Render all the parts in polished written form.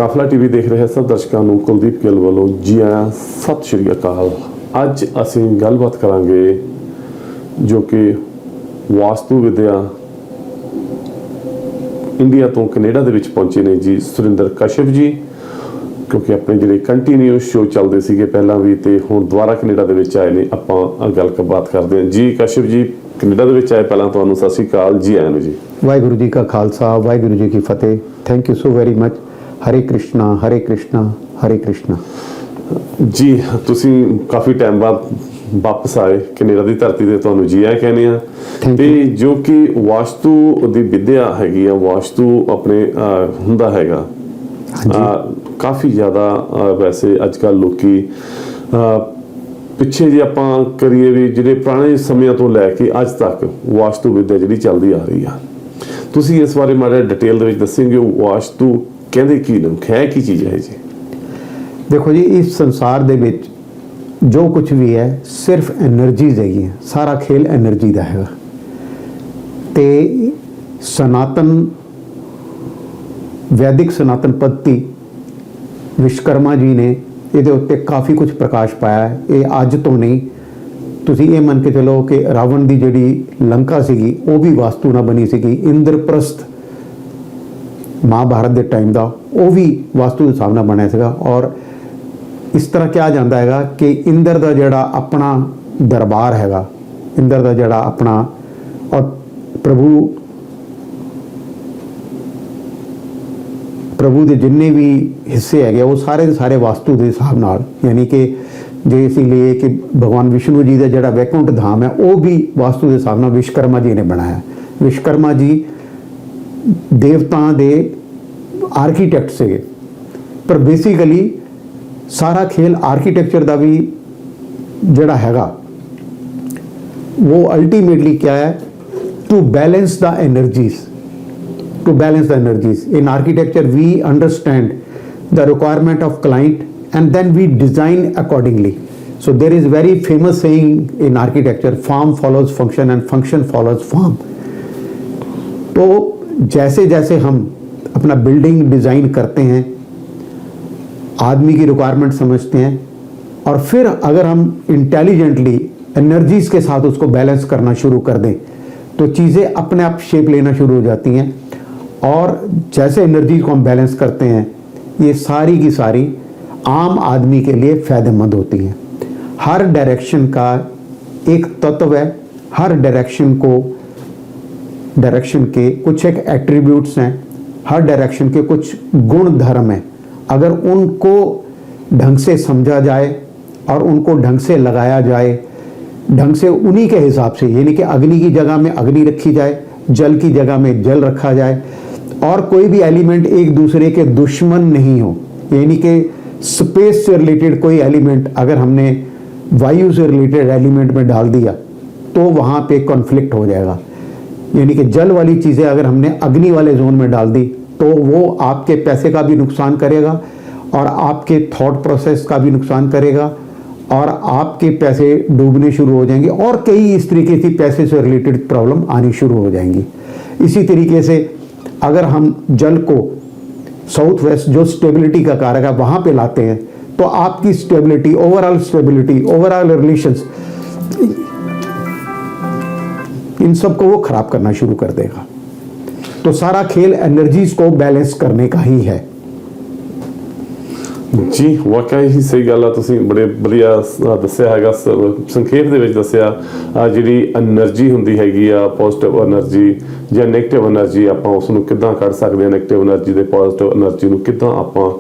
ਕਾਫਲਾ TV ਦੇਖ ਰਹੇ ਸਭ ਦਰਸ਼ਕਾਂ ਨੂੰ ਕੁਲਦੀਪ ਗਿੱਲ ਵੱਲੋਂ ਜੀ ਆਇਆਂ, ਸਤਿ ਸ਼੍ਰੀ ਅਕਾਲ। ਅੱਜ ਅਸੀਂ ਗੱਲਬਾਤ ਕਰਾਂਗੇ ਜੋ ਕਿ ਵਾਸਤੂ ਵਿਦਿਆ ਇੰਡੀਆ ਤੋਂ ਕੈਨੇਡਾ ਦੇ ਵਿੱਚ ਪਹੁੰਚੇ ਨੇ ਜੀ ਸੁਰਿੰਦਰ ਕਸ਼ਯਪ ਜੀ, ਕਿਉਂਕਿ ਆਪਣੇ ਜਿਹੜੇ ਕੰਟੀਨਿਊਸ ਸ਼ੋਅ ਚੱਲਦੇ ਸੀਗੇ ਪਹਿਲਾਂ ਵੀ ਤੇ ਹੁਣ ਦੁਬਾਰਾ ਕੈਨੇਡਾ ਦੇ ਵਿੱਚ ਆਏ ਨੇ। ਆਪਾਂ ਗੱਲਬਾਤ ਕਰਦੇ ਹਾਂ ਜੀ। ਕਸ਼ਯਪ ਜੀ ਕੈਨੇਡਾ ਦੇ ਵਿੱਚ ਆਏ, ਪਹਿਲਾਂ ਤੁਹਾਨੂੰ ਸਤਿ ਸ਼੍ਰੀ ਅਕਾਲ, ਜੀ ਆਇਆਂ ਨੂੰ ਜੀ। ਵਾਹਿਗੁਰੂ ਜੀ ਕਾ ਖਾਲਸਾ, ਵਾਹਿਗੁਰੂ ਜੀ ਕੀ ਫਤਿਹ। Thank you so very much. ਹਰੇ ਕ੍ਰਿਸ਼ਨਾ ਹਰੇ ਕ੍ਰਿਸ਼ਨਾ ਹਰੇ ਕ੍ਰਿਸ਼ਨਾ। ਜੀ ਤੁਸੀਂ ਕਾਫੀ ਟਾਈਮ ਬਾਅਦ ਵਾਪਸ ਆਏ ਕੈਨੇਡਾ ਦੀ ਧਰਤੀ ਤੇ, ਤੁਹਾਨੂੰ ਜੀ ਆਇਆਂ ਕਹਿੰਦੇ ਆ। ਤੇ ਜੋ ਕਿ ਵਾਸਤੂ ਦੀ ਵਿਦਿਆ ਹੈਗੀ ਆ, ਵਾਸਤੂ ਆਪਣੇ ਹੁੰਦਾ ਹੈਗਾ ਕਾਫੀ ਜ਼ਿਆਦਾ। ਵੈਸੇ ਅੱਜ ਕੱਲ੍ਹ ਲੋਕੀ ਪਿੱਛੇ ਜੇ ਆਪਾਂ ਕਰੀਏ ਵੀ ਜਿਹੜੇ ਪੁਰਾਣੇ ਸਮਿਆਂ ਤੋਂ ਲੈ ਕੇ ਅੱਜ ਤੱਕ ਵਾਸਤੂ ਵਿਦਿਆ ਜਿਹੜੀ ਚੱਲਦੀ ਆ ਰਹੀ ਆ, ਤੁਸੀਂ ਇਸ ਬਾਰੇ ਮਾੜਾ ਡਿਟੇਲ ਦੇ ਵਿੱਚ ਦੱਸੋਗੇ ਵਾਸਤੂ ਕਹਿੰਦੇ ਕੀ ਨੇ, ਹੈ ਕੀ ਚੀਜ਼ ਹੈ ਜੀ? ਦੇਖੋ ਜੀ, ਇਸ ਸੰਸਾਰ ਦੇ ਵਿੱਚ ਜੋ ਕੁਝ ਵੀ ਹੈ ਸਿਰਫ એનર્ਜੀਜ਼ ਹੈਗੀਆਂ। ਸਾਰਾ ਖੇਲ એનર્ਜੀ ਦਾ ਹੈਗਾ। ਤੇ ਸਨਾਤਨ ਵੈਦਿਕ ਸਨਾਤਨ ਪੱਧਤੀ ਵਿਸ਼ਵਕਰਮਾ ਜੀ ਨੇ ਇਹਦੇ ਉੱਤੇ ਕਾਫੀ ਕੁਝ ਪ੍ਰਕਾਸ਼ ਪਾਇਆ ਹੈ। ਇਹ ਅੱਜ ਤੋਂ ਨਹੀਂ, ਤੁਸੀਂ ਇਹ ਮੰਨ ਕੇ ਚਲੋ ਕਿ ਰਾਵਣ ਦੀ ਜਿਹੜੀ ਲੰਕਾ ਸੀਗੀ ਉਹ ਵੀ ਵਾਸਤੂ ਨਾਲ ਬਣੀ ਸੀਗੀ। ਇੰਦਰਪ੍ਰਸਥ ਮਹਾਭਾਰਤ ਦੇ ਟਾਈਮ ਦਾ ਉਹ ਵੀ ਵਾਸਤੂ ਦੇ ਹਿਸਾਬ ਨਾਲ ਬਣਿਆ ਸੀਗਾ। ਔਰ ਇਸ ਤਰ੍ਹਾਂ ਕਿਹਾ ਜਾਂਦਾ ਹੈਗਾ ਕਿ ਇੰਦਰ ਦਾ ਜਿਹੜਾ ਆਪਣਾ ਦਰਬਾਰ ਹੈਗਾ, ਇੰਦਰ ਦਾ ਜਿਹੜਾ ਆਪਣਾ ਔਰ ਪ੍ਰਭੂ ਦੇ ਜਿੰਨੇ ਵੀ ਹਿੱਸੇ ਹੈਗੇ ਉਹ ਸਾਰੇ ਦੇ ਸਾਰੇ ਵਾਸਤੂ ਦੇ ਹਿਸਾਬ ਨਾਲ, ਯਾਨੀ ਕਿ ਜੇ ਅਸੀਂ ਲਈਏ ਕਿ ਭਗਵਾਨ ਵਿਸ਼ਨੂੰ ਜੀ ਦਾ ਜਿਹੜਾ ਵੈਕੁੰਠ ਧਾਮ ਹੈ ਉਹ ਵੀ ਵਾਸਤੂ ਦੇ ਹਿਸਾਬ ਨਾਲ ਵਿਸ਼ਵਕਰਮਾ ਜੀ ਨੇ ਬਣਾਇਆ। ਵਿਸ਼ਵਕਰਮਾ ਜੀ ਦੇਵਤਾਂ ਦੇ ਆਰਕੀਟੈਕਟ ਸੀਗੇ, ਪਰ ਬੇਸਿਕਲੀ ਸਾਰਾ ਖੇਲ ਆਰਕੀਟੈਕਚਰ ਦਾ ਵੀ ਜਿਹੜਾ ਹੈਗਾ ਉਹ ਅਲਟੀਮੇਟਲੀ ਕਿਆ ਹੈ, to balance the energies. To balance the energies. In architecture, we understand the requirement of client and then we design accordingly. So there is very famous saying in architecture, form follows function and function follows form. तो जैसे जैसे हम अपना building design करते हैं, आदमी की requirement समझते हैं और फिर अगर हम इंटेलिजेंटली एनर्जीज़ के साथ उसको बैलेंस करना शुरू कर दें तो चीज़ें अपने आप शेप लेना शुरू हो जाती हैं। और जैसे एनर्जी को हम बैलेंस करते हैं, ये सारी की सारी आम आदमी के लिए फ़ायदेमंद होती हैं। हर डायरेक्शन का एक तत्व है, हर डायरेक्शन के कुछ एक एट्रीब्यूट्स हैं, हर डायरेक्शन के कुछ गुण धर्म हैं। अगर उनको ढंग से समझा जाए और उनको ढंग से लगाया जाए, ढंग से उन्हीं के हिसाब से, यानी कि अग्नि की जगह में अग्नि रखी जाए, जल की जगह में जल रखा जाए और कोई भी एलिमेंट एक दूसरे के दुश्मन नहीं हो। यानी कि स्पेस से रिलेटेड कोई एलिमेंट अगर हमने वायु से रिलेटेड एलिमेंट में डाल दिया तो वहाँ पे कॉन्फ्लिक्ट हो जाएगा। यानी कि जल वाली चीज़ें अगर हमने अग्नि वाले जोन में डाल दी तो वो आपके पैसे का भी नुकसान करेगा और आपके थॉट प्रोसेस का भी नुकसान करेगा और आपके पैसे डूबने शुरू हो जाएंगे और कई इस तरीके की पैसे से रिलेटेड प्रॉब्लम आनी शुरू हो जाएंगी। इसी तरीके से अगर हम जल को साउथ वेस्ट जो स्टेबिलिटी का कारक है वहाँ पे लाते हैं तो आपकी स्टेबिलिटी, ओवरऑल रिलेशंस, इन सब को वो खराब करना शुरू कर देगा। तो सारा खेल एनर्जीज को बैलेंस करने का ही है। जी वाकई ही सही गल है, तुसीं बड़े वधिया दस्सिया हैगा, संखेप दे विच दस्सिया ਜਿਹੜੀ એનર્ਜੀ ਹੁੰਦੀ ਹੈਗੀ ਆ, ਪੋਜ਼ਿਟਿਵ એનર્ਜੀ ਜਾਂ ਨੈਗੇਟਿਵ એનર્ਜੀ, ਆਪਾਂ ਉਸ ਨੂੰ ਕਿੱਦਾਂ ਕੱਢ ਸਕਦੇ ਹਾਂ, ਨੈਗੇਟਿਵ એનર્ਜੀ ਦੇ ਪੋਜ਼ਿਟਿਵ એનર્ਜੀ ਨੂੰ ਕਿੱਦਾਂ ਆਪਾਂ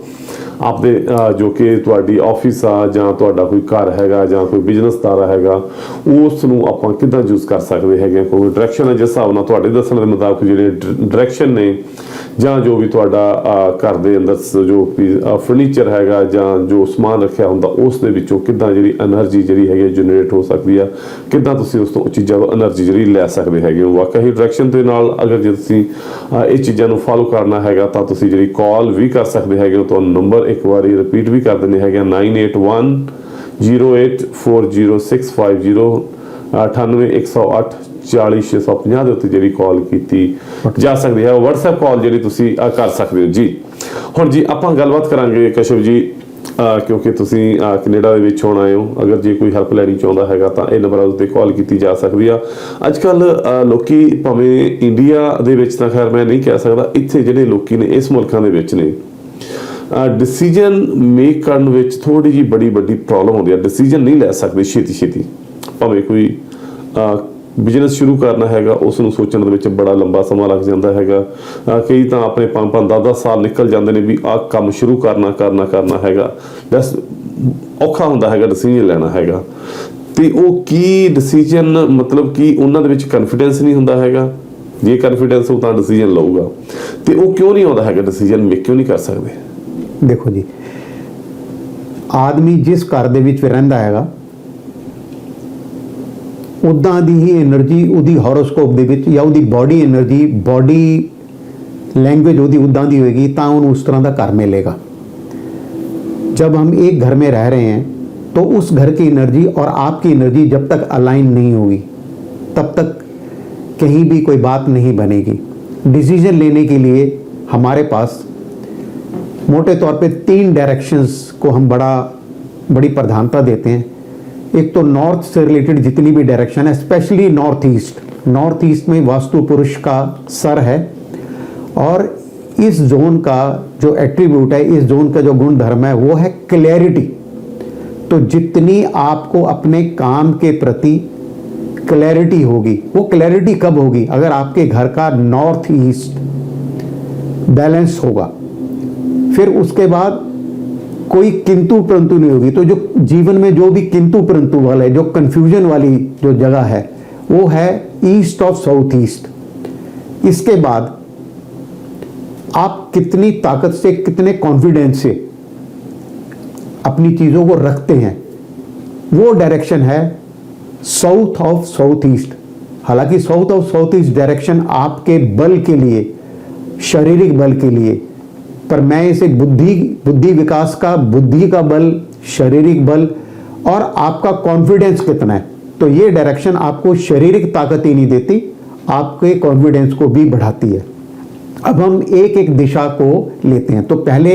ਆਪਦੇ ਜੋ ਕਿ ਤੁਹਾਡੀ ਆਫਿਸ ਆ ਜਾਂ ਤੁਹਾਡਾ ਕੋਈ ਘਰ ਹੈਗਾ ਜਾਂ ਕੋਈ ਬਿਜ਼ਨਸ ਦਾਰਾ ਹੈਗਾ, ਉਸ ਨੂੰ ਆਪਾਂ ਕਿੱਦਾਂ ਯੂਜ਼ ਕਰ ਸਕਦੇ ਹੈਗੇ। ਕੋਈ ਡਾਇਰੈਕਸ਼ਨ ਹੈ ਜਿਸ ਹਿਸਾਬ ਨਾਲ ਤੁਹਾਡੇ ਦੱਸਣ ਦੇ ਮੁਤਾਬਕ ਜਿਹੜੇ ਡਾਇਰੈਕਸ਼ਨ ਨੇ ਜਾਂ ਜੋ ਵੀ ਤੁਹਾਡਾ ਘਰ ਦੇ ਅੰਦਰ ਜੋ ਫਰਨੀਚਰ ਹੈਗਾ ਜਾਂ ਜੋ ਸਮਾਨ ਰੱਖਿਆ ਹੁੰਦਾ ਉਸ ਦੇ ਵਿੱਚੋਂ ਕਿੱਦਾਂ ਜਿਹੜੀ એનર્ਜੀ ਜਿਹੜੀ ਹੈਗੀ ਜਨਰੇਟ ਹੋ ਸਕਦੀ ਆ, ਕਿੱਦਾਂ ਤੁਸੀਂ ਉਸ ਤੋਂ ਚੀਜ਼ਾਂ ਤੋਂ એનર્ਜੀ ਜਿਹੜੀ ਲੈ ਸਕਦੇ ਹੈਗੇ ਹੋ। ਵਾਕਈ ਡਾਇਰੈਕਸ਼ਨ ਦੇ ਨਾਲ ਅਗਰ ਜੇ ਤੁਸੀਂ ਇਹ ਚੀਜ਼ਾਂ ਨੂੰ ਫੋਲੋ ਕਰਨਾ ਹੈਗਾ ਤਾਂ ਤੁਸੀਂ ਜਿਹੜੀ ਕਾਲ ਵੀ ਕਰ ਸਕਦੇ ਹੈਗੇ ਹੋ। ਤੁਹਾਨੂੰ ਨੰਬਰ ਇੱਕ ਵਾਰੀ ਰਿਪੀਟ ਵੀ ਕਰ ਦਿੰਦੇ ਹੈਗੇ 9810840650 9810840650 40 650 ਦੇ ਉੱਤੇ ਜਿਹੜੀ ਕਾਲ ਕੀਤੀ ਜਾ ਸਕਦੀ ਹੈ। WhatsApp ਕਾਲ ਜਿਹੜੀ ਤੁਸੀਂ ਕਰ ਸਕਦੇ ਹੋ ਜੀ। ਹੁਣ ਜੀ ਆਪਾਂ ਗੱਲਬਾਤ ਕਰਾਂਗੇ ਕਸ਼ਵ ਜੀ, ਕਿਉਂਕਿ ਤੁਸੀਂ ਕੈਨੇਡਾ ਦੇ ਵਿੱਚ ਹੁਣ ਆਏ ਹੋ, ਅਗਰ ਜੇ ਕੋਈ ਹੈਲਪ ਲੈਣੀ ਚਾਹੁੰਦਾ ਹੈਗਾ ਤਾਂ ਇਹ ਨੰਬਰਾਂ ਉੱਤੇ ਕਾਲ ਕੀਤੀ ਜਾ ਸਕਦੀ ਆ। ਅੱਜ ਕੱਲ ਲੋਕੀ ਭਾਵੇਂ ਇੰਡੀਆ ਦੇ ਵਿੱਚ ਤਾਂ ਖੈਰ ਮੈਂ ਨਹੀਂ ਕਹਿ ਸਕਦਾ, ਇੱਥੇ ਜਿਹੜੇ ਲੋਕੀ ਨੇ ਇਸ ਮੁਲਕਾਂ ਦੇ ਵਿੱਚ ਨੇ ਡਿਸੀਜਨ ਮੇਕ ਕਰਨ ਵਿੱਚ ਥੋੜੀ ਜਿਹੀ ਬੜੀ ਵੱਡੀ ਪ੍ਰੋਬਲਮ ਆਉਂਦੀ ਹੈ। ਡਿਸੀਜਨ ਨਹੀਂ ਲੈ ਸਕਦੇ ਛੇਤੀ, ਭਾਵੇਂ ਕੋਈ ਬਿਜ਼ਨਸ ਸ਼ੁਰੂ ਕਰਨਾ ਹੈਗਾ ਉਸ ਨੂੰ ਸੋਚਣ ਦੇ ਵਿੱਚ ਬੜਾ ਲੰਬਾ ਸਮਾਂ ਲੱਗ ਜਾਂਦਾ ਹੈਗਾ। ਕਈ ਤਾਂ ਆਪਣੇ 5-10 ਸਾਲ ਨਿਕਲ ਜਾਂਦੇ ਨੇ ਵੀ ਆਹ ਕੰਮ ਸ਼ੁਰੂ ਕਰਨਾ ਹੈਗਾ। ਬਸ ਔਖਾ ਹੁੰਦਾ ਹੈਗਾ ਡਿਸੀਜਨ ਲੈਣਾ ਹੈਗਾ, ਤੇ ਉਹ ਕੀ ਡਿਸੀਜਨ ਮਤਲਬ ਕਿ ਉਹਨਾਂ ਦੇ ਵਿੱਚ ਕਨਫੀਡੈਂਸ ਨਹੀਂ ਹੁੰਦਾ ਹੈਗਾ। ਜੇ ਕਨਫੀਡੈਂਸ ਹੋ ਤਾਂ ਡਿਸੀਜਨ ਲਊਗਾ, ਤੇ ਉਹ ਕਿਉਂ ਨਹੀਂ ਆਉਂਦਾ ਹੈਗਾ ਡਿਸੀਜਨ ਮੇਕ ਕਿਉਂ ਨਹੀਂ ਕਰ ਸਕਦੇ? ਦੇਖੋ ਜੀ, ਆਦਮੀ ਜਿਸ ਘਰ ਦੇ ਵਿੱਚ ਰਹਿੰਦਾ ਹੈਗਾ ਉਦਾਂ ਦੀ ਹੀ એનર્ਜੀ ਉਹਦੀ ਹੋਰੋਸਕੋਪ ਦੇ ਵਿੱਚ ਜਾਂ ਉਹਦੀ ਬੋਡੀ એનર્ਜੀ ਬੋਡੀ लैंग्वेज ਉਹਦੀ ਉਦਾਂ ਦੀ ਹੋਏਗੀ ਤਾਂ ਉਹਨੂੰ उस तरह का घर मिलेगा। जब हम एक घर में रह रहे हैं तो उस घर की एनर्जी और आपकी एनर्जी जब तक अलाइन नहीं होगी तब तक कहीं भी कोई बात नहीं बनेगी। डिसीजन लेने के लिए हमारे पास मोटे तौर पे 3 डायरेक्शंस को हम बड़ी प्रधानता देते हैं। एक तो नॉर्थ से रिलेटेड जितनी भी डायरेक्शन है, स्पेशली नॉर्थ ईस्ट में वास्तु पुरुष का सर है, और इस जोन का जो एट्रीब्यूट है, इस जोन का जो गुण धर्म है वो है क्लैरिटी। तो जितनी आपको अपने काम के प्रति क्लैरिटी होगी, वो क्लैरिटी कब होगी? अगर आपके घर का नॉर्थ ईस्ट बैलेंस होगा, फिर उसके बाद कोई किंतु परंतु नहीं होगी। तो जो जीवन में जो भी किंतु परंतु वाला है, जो कंफ्यूजन वाली जो जगह है वो है ईस्ट ऑफ साउथ ईस्ट। इसके बाद आप कितनी ताकत से, कितने कॉन्फिडेंस से अपनी चीज़ों को रखते हैं, वो डायरेक्शन है साउथ ऑफ साउथ ईस्ट। हालांकि south of south east direction आपके बल के लिए, शारीरिक बल के लिए, पर मैं इसे बुद्धि विकास का, बुद्धि का बल, शारीरिक बल और आपका कॉन्फिडेंस कितना है, तो ये डायरेक्शन आपको शारीरिक ताकत ही नहीं देती, आपके कॉन्फिडेंस को भी बढ़ाती है। अब हम एक एक दिशा को लेते हैं। तो पहले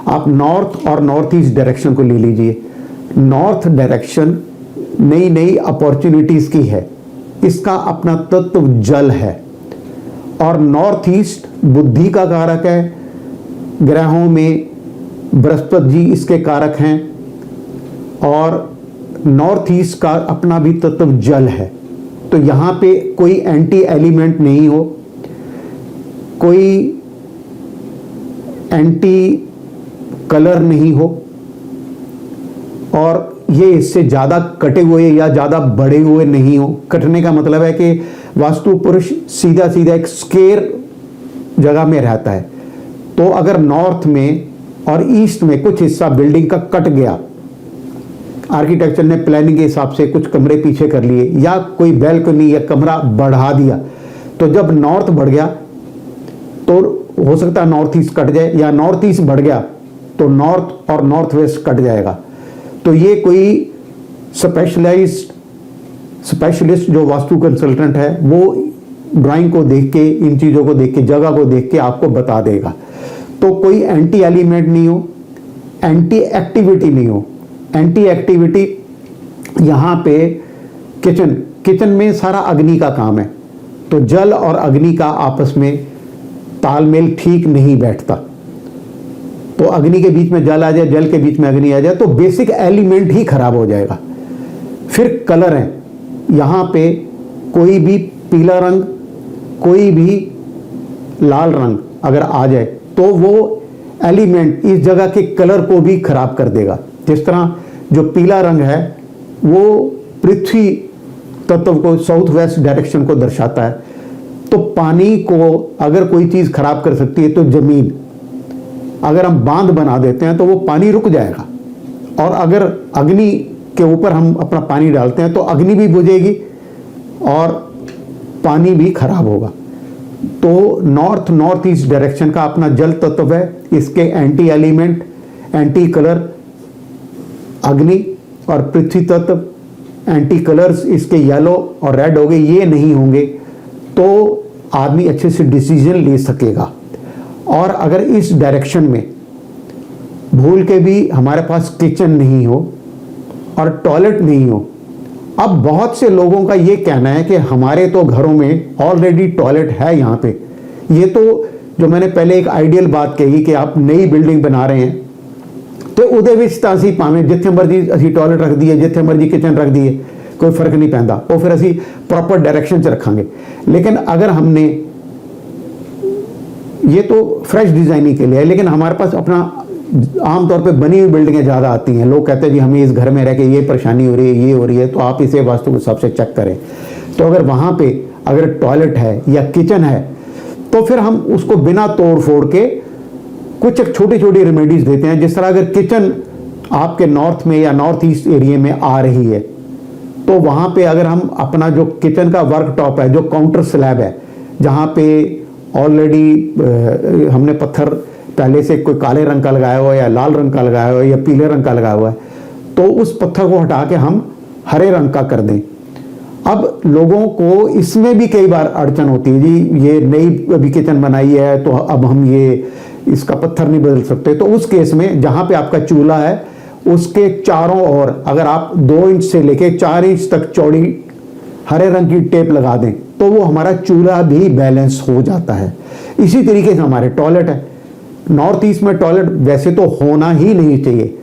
आप नॉर्थ और नॉर्थ ईस्ट डायरेक्शन को ले लीजिए। नॉर्थ डायरेक्शन नई नई अपॉर्चुनिटीज की है, इसका अपना तत्व जल है, और नॉर्थ ईस्ट बुद्धि का कारक है। ग्रहों में बृहस्पति जी इसके कारक हैं, और नॉर्थ ईस्ट का अपना भी तत्व जल है। तो यहाँ पे कोई एंटी एलिमेंट नहीं हो, कोई एंटी कलर नहीं हो, और ये इससे ज़्यादा कटे हुए या ज़्यादा बड़े हुए नहीं हो। कटने का मतलब है कि वास्तु पुरुष सीधा सीधा एक स्क्वायर जगह में रहता है। तो अगर नॉर्थ में और ईस्ट में कुछ हिस्सा बिल्डिंग का कट गया, आर्किटेक्चर ने प्लानिंग के हिसाब से कुछ कमरे पीछे कर लिए, या कोई बैल्कनी या कमरा बढ़ा दिया, तो जब नॉर्थ बढ़ गया तो हो सकता है नॉर्थ ईस्ट कट जाए, या नॉर्थ ईस्ट बढ़ गया तो नॉर्थ और नॉर्थ वेस्ट कट जाएगा। तो ये कोई स्पेशलिस्ट जो वास्तु कंसल्टेंट है वो ड्राइंग को देख के, इन चीज़ों को देख के, जगह को देख के आपको बता देगा। तो कोई एंटी एलिमेंट नहीं हो, एंटी एक्टिविटी नहीं हो। एंटी एक्टिविटी यहाँ पे किचन में सारा अग्नि का काम है, तो जल और अग्नि का आपस में तालमेल ठीक नहीं बैठता। तो अग्नि के बीच में जल आ जाए, जल के बीच में अग्नि आ जाए, तो बेसिक एलिमेंट ही खराब हो जाएगा। फिर कलर है, यहाँ पे कोई भी पीला रंग, कोई भी लाल रंग अगर आ जाए तो वो एलिमेंट इस जगह के कलर को भी खराब कर देगा। जिस तरह जो पीला रंग है वो पृथ्वी तत्व को, साउथ वेस्ट डायरेक्शन को दर्शाता है। तो पानी को अगर कोई चीज़ खराब कर सकती है तो जमीन, अगर हम बांध बना देते हैं तो वो पानी रुक जाएगा, और अगर अग्नि के ऊपर हम अपना पानी डालते हैं तो अग्नि भी बुझेगी और पानी भी खराब होगा। तो नॉर्थ ईस्ट डायरेक्शन का अपना जल तत्व है, इसके एंटी एलिमेंट, एंटी कलर अग्नि और पृथ्वी तत्व, एंटी कलर्स इसके येलो और रेड हो गए, ये नहीं होंगे तो आदमी अच्छे से डिसीजन ले सकेगा। और अगर इस डायरेक्शन में भूल के भी हमारे पास किचन नहीं हो और टॉयलेट नहीं हो, अब बहुत से लोगों का ये कहना है कि हमारे तो घरों में ऑलरेडी टॉयलेट है यहाँ पे। ये तो जो मैंने पहले एक आइडियल बात कही कि आप नई बिल्डिंग बना रहे हैं तो उहदे विच तां असीं भावें जिथे मर्जी असीं टॉयलेट रख दिए, जिथे मर्जी किचन रख दिए, कोई फर्क नहीं पैंदा, वो फिर असीं प्रॉपर डायरेक्शन च रखांगे। लेकिन अगर हमने ये तो फ्रेश डिजाइनिंग के लिए है, लेकिन हमारे पास अपना आमतौर पे बनी हुई बिल्डिंगें ज़्यादा आती हैं, लोग कहते हैं जी हमें इस घर में रह के ये परेशानी हो रही है, ये हो रही है, तो आप इसे वास्तु के हिसाब से चेक करें। तो अगर वहाँ पे अगर टॉयलेट है या किचन है तो फिर हम उसको बिना तोड़ फोड़ के कुछ एक छोटी छोटी रेमेडीज देते हैं। जिस तरह अगर किचन आपके नॉर्थ में या नॉर्थ ईस्ट एरिया में आ रही है तो वहाँ पे अगर हम अपना जो किचन का वर्क टॉप है, जो काउंटर स्लैब है, जहाँ पे ऑलरेडी हमने पत्थर पहले से कोई काले रंग का लगाया हुआ है या लाल रंग का लगाया हुआ है या पीले रंग का लगाया हुआ है, तो उस पत्थर को हटा के हम हरे रंग का कर दें। अब लोगों को इसमें भी कई बार अड़चन होती है, जी ये नई अभी किचन बनाई है तो अब हम ये इसका पत्थर नहीं बदल सकते। तो उस केस में जहाँ पे आपका चूल्हा है उसके चारों ओर अगर आप 2 इंच से लेके 4 इंच तक चौड़ी हरे रंग की टेप लगा दें तो वो हमारा चूल्हा भी बैलेंस हो जाता है। इसी तरीके से हमारे टॉयलेट है, नॉर्थ ईस्ट में टॉयलेट वैसे तो होना ही नहीं चाहिए,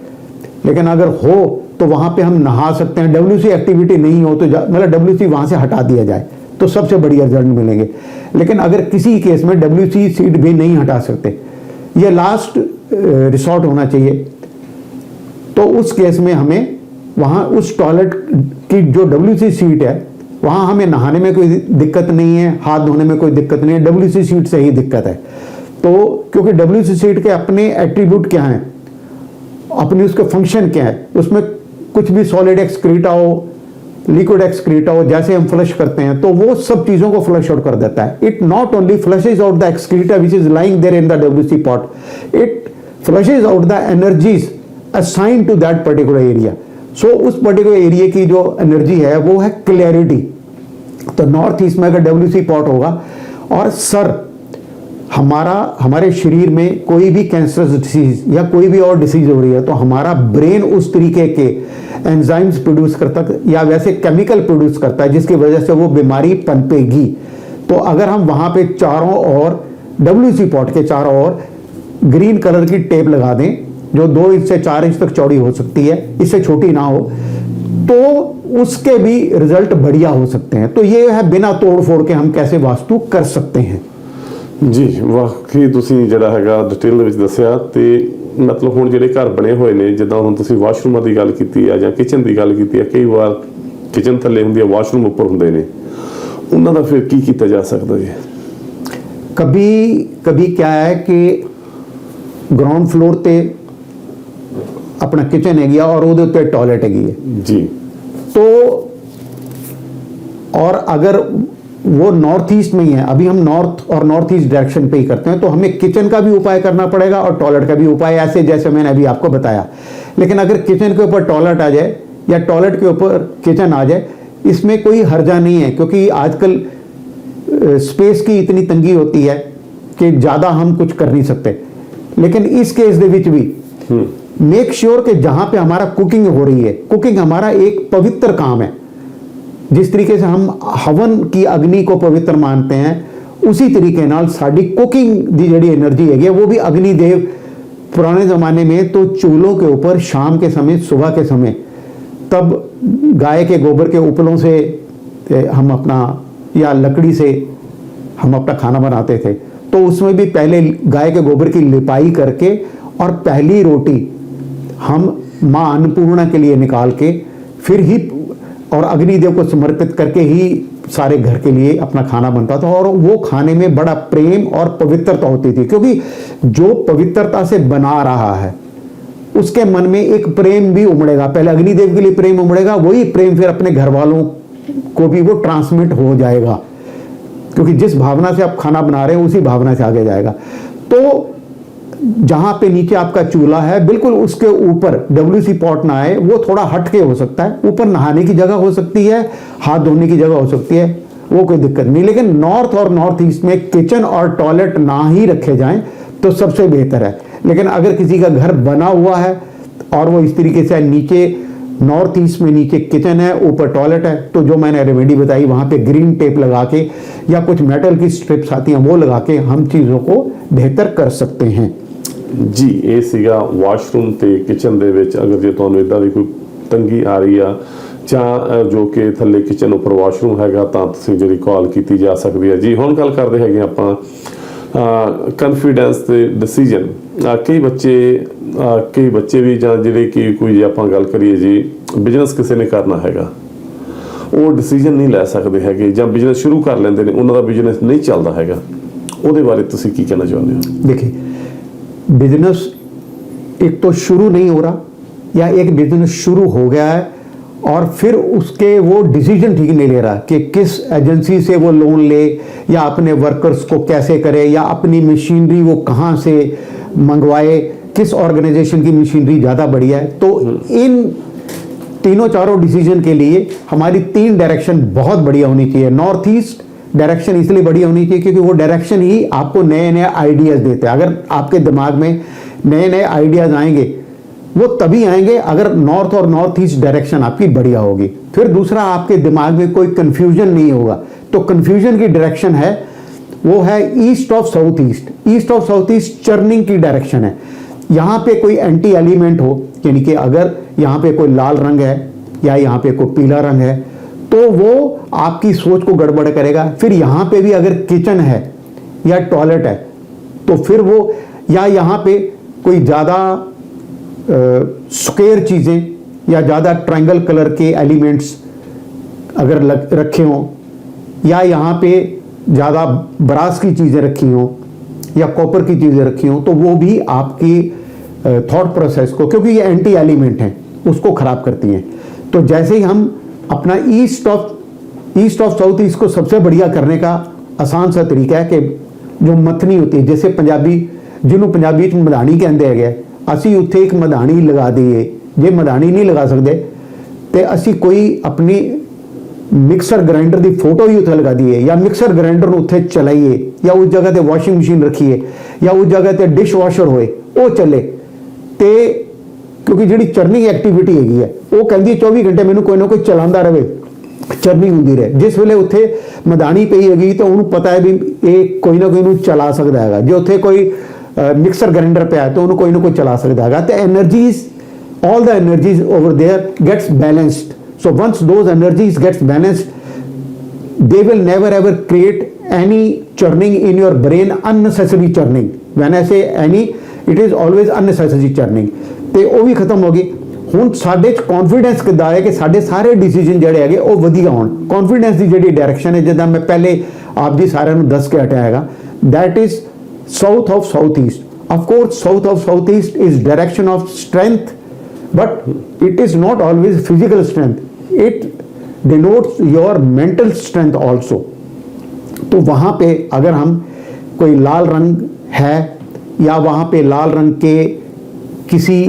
लेकिन अगर हो तो वहाँ पे हम नहा सकते हैं। WC एक्टिविटी नहीं हो तो मतलब WC वहाँ से हटा दिया जाए तो सबसे बढ़िया रिजल्ट मिलेंगे। लेकिन अगर किसी केस में WC सीट भी नहीं हटा सकते, ये लास्ट रिसॉर्ट होना चाहिए, तो उस केस में हमें वहाँ उस टॉयलेट की जो WC सीट है वहाँ हमें नहाने में कोई दिक्कत नहीं है, हाथ धोने में कोई दिक्कत नहीं है, WC सीट से ही दिक्कत है। तो क्योंकि WC सीट के अपने एट्रीब्यूट क्या हैं, अपनी उसके फंक्शन क्या है, उसमें कुछ भी सॉलिड एक्सक्रीटा हो, लिक्विड एक्सक्रीटा हो, जैसे हम फ्लश करते हैं तो वो सब चीजों को फ्लश आउट कर देता है। It not only flushes out the excreta which is lying there in the WC pot, it flushes out the energies assigned to that particular area. So उस पर्टिकुलर एरिया की जो एनर्जी है वो है clarity. तो नॉर्थ ईस्ट में अगर WC pot होगा और सर हमारे शरीर में कोई भी कैंसरस डिसीज या कोई भी और डिसीज हो रही है तो हमारा ब्रेन उस तरीके के एंजाइम्स प्रोड्यूस करता या वैसे केमिकल प्रोड्यूस करता है जिसकी वजह से वो बीमारी पनपेगी। तो अगर हम वहां पे चारों ओर WC पॉट के चारों ओर ग्रीन कलर की टेप लगा दें जो 2 इंच से 4 इंच तक चौड़ी हो सकती है, इससे छोटी ना हो, तो उसके भी रिजल्ट बढ़िया हो सकते हैं। तो ये है बिना तोड़ फोड़ के हम कैसे वास्तु कर सकते हैं। जी वाकई ਤੁਸੀਂ ਜਿਹੜਾ ਹੈਗਾ ਡਿਟੇਲ ਦੇ ਵਿੱਚ ਦੱਸਿਆ। ਤੇ ਮਤਲਬ ਹੁਣ ਜਿਹੜੇ ਘਰ ਬਣੇ ਹੋਏ ਨੇ, ਜਿੱਦਾਂ ਹੁਣ ਤੁਸੀਂ ਵਾਸ਼ਰੂਮਾਂ ਦੀ ਗੱਲ ਕੀਤੀ ਆ ਜਾਂ ਕਿਚਨ ਦੀ ਗੱਲ ਕੀਤੀ ਆ, ਕਈ ਵਾਰ ਕਿਚਨ ਥੱਲੇ ਹੁੰਦੀ ਆ, ਵਾਸ਼ਰੂਮ ਉੱਪਰ ਹੁੰਦੇ ਨੇ, ਉਹਨਾਂ ਦਾ ਫਿਰ ਕੀ ਕੀਤਾ ਜਾ ਸਕਦਾ ਜੀ? कभी क्या है कि ग्राउंड फ्लोर ते अपना किचन हैगी और ਉਹਦੇ ਉੱਤੇ टॉयलेट हैगी है जी। तो और अगर वो नॉर्थ ईस्ट में ही है, अभी हम नॉर्थ और नॉर्थ ईस्ट डायरेक्शन पे ही करते हैं, तो हमें किचन का भी उपाय करना पड़ेगा और टॉयलेट का भी उपाय, ऐसे जैसे मैंने अभी आपको बताया। लेकिन अगर किचन के ऊपर टॉयलेट आ जाए या टॉयलेट के ऊपर किचन आ जाए, इसमें कोई हर्जा नहीं है, क्योंकि आजकल स्पेस की इतनी तंगी होती है कि ज़्यादा हम कुछ कर नहीं सकते। लेकिन इस केस दे विच भी मेक श्योर कि जहाँ पे हमारा कुकिंग हो रही है, कुकिंग हमारा एक पवित्र काम है। जिस तरीके से हम हवन की अग्नि को पवित्र मानते हैं, उसी तरीके नाल साड़ी कुकिंग दी जड़ी एनर्जी है वो भी अग्नि देव। पुराने ज़माने में तो चूल्हों के ऊपर शाम के समय, सुबह के समय, तब गाय के गोबर के उपलों से हम अपना या लकड़ी से हम अपना खाना बनाते थे। तो उसमें भी पहले गाय के गोबर की लिपाई करके और पहली रोटी हम माँ अन्नपूर्णा के लिए निकाल के फिर ही और अग्निदेव को समर्पित करके ही सारे घर के लिए अपना खाना बनता था। और वो खाने में बड़ा प्रेम और पवित्रता होती थी, क्योंकि जो पवित्रता से बना रहा है उसके मन में एक प्रेम भी उमड़ेगा। पहले अग्निदेव के लिए प्रेम उमड़ेगा, वही प्रेम फिर अपने घर वालों को भी वो ट्रांसमिट हो जाएगा, क्योंकि जिस भावना से आप खाना बना रहे हैं उसी भावना से आगे जाएगा। तो जहां पे नीचे आपका चूल्हा है बिल्कुल उसके ऊपर WC पॉट ना आए, वो थोड़ा हट के हो सकता है, ऊपर नहाने की जगह हो सकती है, हाथ धोने की जगह हो सकती है, वो कोई दिक्कत नहीं। लेकिन नॉर्थ और नॉर्थ ईस्ट में किचन और टॉयलेट ना ही रखे जाएं तो सबसे बेहतर है। लेकिन अगर किसी का घर बना हुआ है और वो इस तरीके से नीचे नॉर्थ ईस्ट में नीचे किचन है, ऊपर टॉयलेट है, तो जो मैंने रेमेडी बताई वहां पे ग्रीन टेप लगा के या कुछ मेटल की स्ट्रिप्स आती हैं वो लगा के हम चीज़ों को बेहतर कर सकते हैं। जी, ਇਹ ਸੀਗਾ ਵਾਸ਼ਰੂਮ ਤੇ ਕਿਚਨ ਦੇ ਵਿੱਚ ਅਗਰ ਜੇ ਤੁਹਾਨੂੰ ਇਦਾਂ ਦੀ ਕੋਈ ਤੰਗੀ ਆ ਰਹੀ ਆ ਜਾਂ ਜੋ ਕਿ ਥੱਲੇ ਕਿਚਨ ਉੱਪਰ ਵਾਸ਼ਰੂਮ ਹੈਗਾ ਤਾਂ ਤੁਸੀਂ ਜਿਹੜੀ ਕਾਲ ਕੀਤੀ ਜਾ ਸਕਦੀ ਹੈ। ਜੀ ਹੁਣ ਗੱਲ ਕਰਦੇ ਹੈਗੇ ਆਪਾਂ ਕਨਫੀਡੈਂਸ ਤੇ ਡਿਸੀਜਨ। ਕਈ ਬੱਚੇ ਵੀ ਜਾਂ ਜਿਹੜੇ ਕਿ ਕੋਈ ਜੇ ਆਪਾਂ ਗੱਲ ਕਰੀਏ ਜੀ ਬਿਜ਼ਨਸ ਕਿਸੇ ਨੇ ਕਰਨਾ ਹੈਗਾ ਉਹ ਡਿਸੀਜਨ ਨਹੀਂ ਲੈ ਸਕਦੇ ਹੈਗੇ ਜਾਂ ਬਿਜ਼ਨਸ ਸ਼ੁਰੂ ਕਰ ਲੈਂਦੇ ਨੇ ਉਹਨਾਂ ਦਾ ਬਿਜ਼ਨਸ ਨਹੀਂ ਚੱਲਦਾ ਹੈਗਾ, ਉਹਦੇ ਬਾਰੇ ਤੁਸੀਂ ਕੀ ਕਹਿਣਾ ਚਾਹੁੰਦੇ ਹੋ? देखिए, बिजनेस एक तो शुरू नहीं हो रहा या एक बिजनेस शुरू हो गया है और फिर उसके वो डिसीजन ठीक नहीं ले रहा कि किस एजेंसी से वो लोन ले या अपने वर्कर्स को कैसे करे या अपनी मशीनरी वो कहाँ से मंगवाए, किस ऑर्गेनाइजेशन की मशीनरी ज़्यादा बढ़िया है। तो इन तीनों चारों डिसीजन के लिए हमारी 3 डायरेक्शन बहुत बढ़िया होनी चाहिए। नॉर्थ ईस्ट डायरेक्शन इसलिए बढ़िया होनी चाहिए क्योंकि वो डायरेक्शन ही आपको नए नए आइडियाज़ देते हैं। अगर आपके दिमाग में नए नए आइडियाज़ आएंगे वो तभी आएंगे अगर नॉर्थ और नॉर्थ ईस्ट डायरेक्शन आपकी बढ़िया होगी। फिर दूसरा, आपके दिमाग में कोई कन्फ्यूजन नहीं होगा। तो कन्फ्यूजन की डायरेक्शन है वो है east of south east. East of south east churning की डायरेक्शन है। यहाँ पे कोई एंटी एलिमेंट हो, यानी कि अगर यहाँ पे कोई लाल रंग है या यहाँ पे कोई पीला रंग है तो वो आपकी सोच को गड़बड़ करेगा। फिर यहाँ पे भी अगर किचन है या टॉयलेट है तो फिर वो या यहाँ पे कोई ज़्यादा स्क्वायर चीज़ें या ज़्यादा ट्रायंगल कलर के एलिमेंट्स अगर रखे हों या यहाँ पे ज़्यादा ब्रास की चीज़ें रखी हों या कॉपर की चीज़ें रखी हों तो वो भी आपकी थॉट प्रोसेस को, क्योंकि ये एंटी एलिमेंट हैं, उसको ख़राब करती हैं। तो जैसे ही हम अपना ईस्ट ऑफ साउथ ईस्ट को सबसे बढ़िया करने का आसान सा तरीका है कि जो मथनी होती है, जैसे पंजाबी जिन्हों पंजाबी च मधानी कहते हैं, असी उत्थे एक मधानी लगा दईए। जे मधानी नहीं लगा सकते तो असी कोई अपनी मिक्सर ग्राइंडर की फोटो ही उत्थे लगा दईए या मिक्सर ग्राइंडर उत्थे चलाइए या उस जगह पर वॉशिंग मशीन रखिए या उस जगह पर डिश वॉशर होए वो चले। तो क्योंकि जी चरनिंग एक्टिविटी हैगी है वो कहती 24 घंटे मैंने कोई ना कोई चलाता रहे, चरनिंग होंगी रहे। जिस वेले उत्थे मदानी पई हैगी तो उन्होंने पता है भी ये कोई ना कोई चला सकता है। जो उत्थे कोई मिक्सर ग्राइंडर पे है तो उन्होंने कोई ना कोई चला सकता है। तो energies, all the energies over there gets balanced. So once those energies gets balanced they will never ever create any churning in your brain, unnecessary churning. When I say any, it is always unnecessary churning. ਤੇ ਉਹ ਵੀ ਖਤਮ ਹੋ ਗਈ। ਹੁਣ ਸਾਡੇ ਚ confidence ਕਿੱਦਾਂ ਹੈ ਕਿ ਸਾਡੇ ਸਾਰੇ ਡਿਸੀਜਨ ਜਿਹੜੇ ਹੈਗੇ ਉਹ ਵਧੀਆ ਹੋਣ। ਕੌਨਫੀਡੈਂਸ ਦੀ ਜਿਹੜੀ ਡਾਇਰੈਕਸ਼ਨ ਹੈ ਜਿੱਦਾਂ ਮੈਂ ਪਹਿਲੇ ਆਪ ਜੀ ਸਾਰਿਆਂ ਨੂੰ ਦੱਸ ਕੇ ਹਟਿਆ ਹੈਗਾ, that is south of southeast. Of course south of southeast is direction of strength, but it is not always physical strength. It denotes your mental strength also. तो वहाँ पे अगर हम कोई लाल रंग है या वहाँ पे लाल रंग के किसी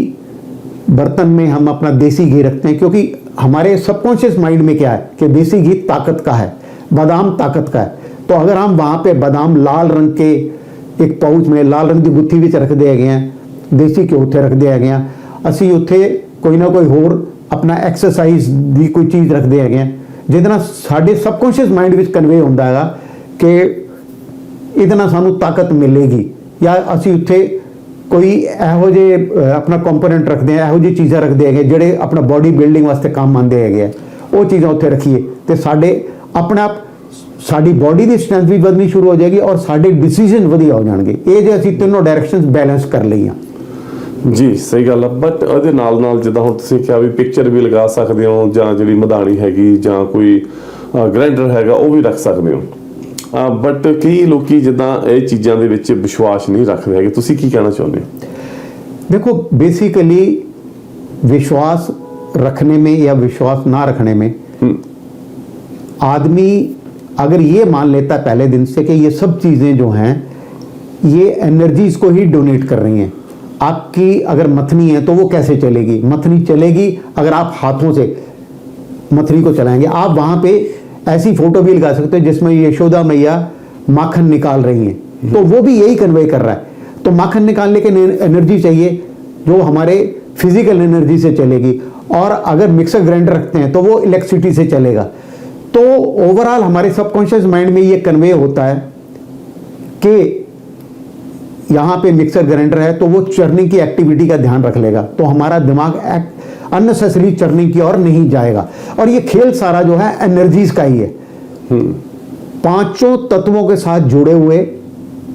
बर्तन में हम अपना देसी घी रखते हैं, क्योंकि हमारे सबकॉन्शियस माइंड में क्या है कि देसी घी ताकत का है, बादाम ताकत का है। तो अगर हम वहाँ पे बादाम लाल रंग के एक पाउच में लाल रंग की गुत्थी विच रख दिए गए हैं, देसी घ्यो उत्थे रख दिया गया, असी उत्थे कोई ना कोई होर अपना एक्सरसाइज की कोई चीज़ रख दिया गया जिहदे नाल साडे सबकॉन्शियस माइंड विच कन्वे हुंदा है कि इहदे नाल सानू ताकत मिलेगी, या असी उत्थे कोई ਇਹੋ ਜਿਹੇ अपना कंपोनेंट रखते हैं, ਇਹੋ ਜਿਹੀ चीज़ां रखते हैं ਜਿਹੜੇ अपना बॉडी बिल्डिंग वास्ते काम आते हैं, वो चीज़ां उत्थे रखिए तो साडे अपने आप साडी बॉडी की स्ट्रेंथ भी बढ़नी शुरू हो जाएगी और साडे डिसीजन वधिया हो जाएंगे। ये जे असी तीनों डायरेक्शनस बैलेंस कर लईआं। जी सही गल है। बट ਉਹਦੇ ਨਾਲ ਜਿੱਦਾਂ ਹੁਣ ਤੁਸੀਂ ਕਿਹਾ ਵੀ ਪਿਕਚਰ ਵੀ ਲਗਾ ਸਕਦੇ ਹੋ ਜਾਂ ਜਿਹੜੀ ਮਧਾਣੀ ਹੈਗੀ ਜਾਂ ਕੋਈ ਗ੍ਰਾਈਂਡਰ ਹੈਗਾ ਉਹ ਵੀ ਰੱਖ ਸਕਦੇ ਹੋ। बट कई लोग जिदा ये चीज़ों के विच विश्वास नहीं रखते है, तुसी की कहना चाहते हो? देखो बेसिकली विश्वास रखने में या विश्वास ना रखने में आदमी अगर ये मान लेता पहले दिन से कि ये सब चीज़ें जो हैं ये एनर्जीज को ही डोनेट कर रही हैं। आपकी अगर मथनी है तो वो कैसे चलेगी? मथनी चलेगी अगर आप हाथों से मथनी को चलाएंगे। आप वहां पे ऐसी फोटो भी लगा सकते हो जिसमें यशोदा मैया माखन निकाल रही हैं, तो वो भी यही कन्वे कर रहा है। तो माखन निकालने के लिए एनर्जी चाहिए जो हमारे फिजिकल एनर्जी से चलेगी, और अगर मिक्सर ग्राइंडर रखते हैं तो वो इलेक्ट्रिसिटी से चलेगा। तो ओवरऑल हमारे सबकॉन्शियस माइंड में ये कन्वे होता है कि यहाँ पे मिक्सर ग्राइंडर है तो वो चर्निंग की एक्टिविटी का ध्यान रख लेगा, तो हमारा दिमाग अननेसेसरी चर्निंग की ओर नहीं जाएगा। और ये खेल सारा जो है एनर्जीज का ही है। पांचों तत्वों के साथ जुड़े हुए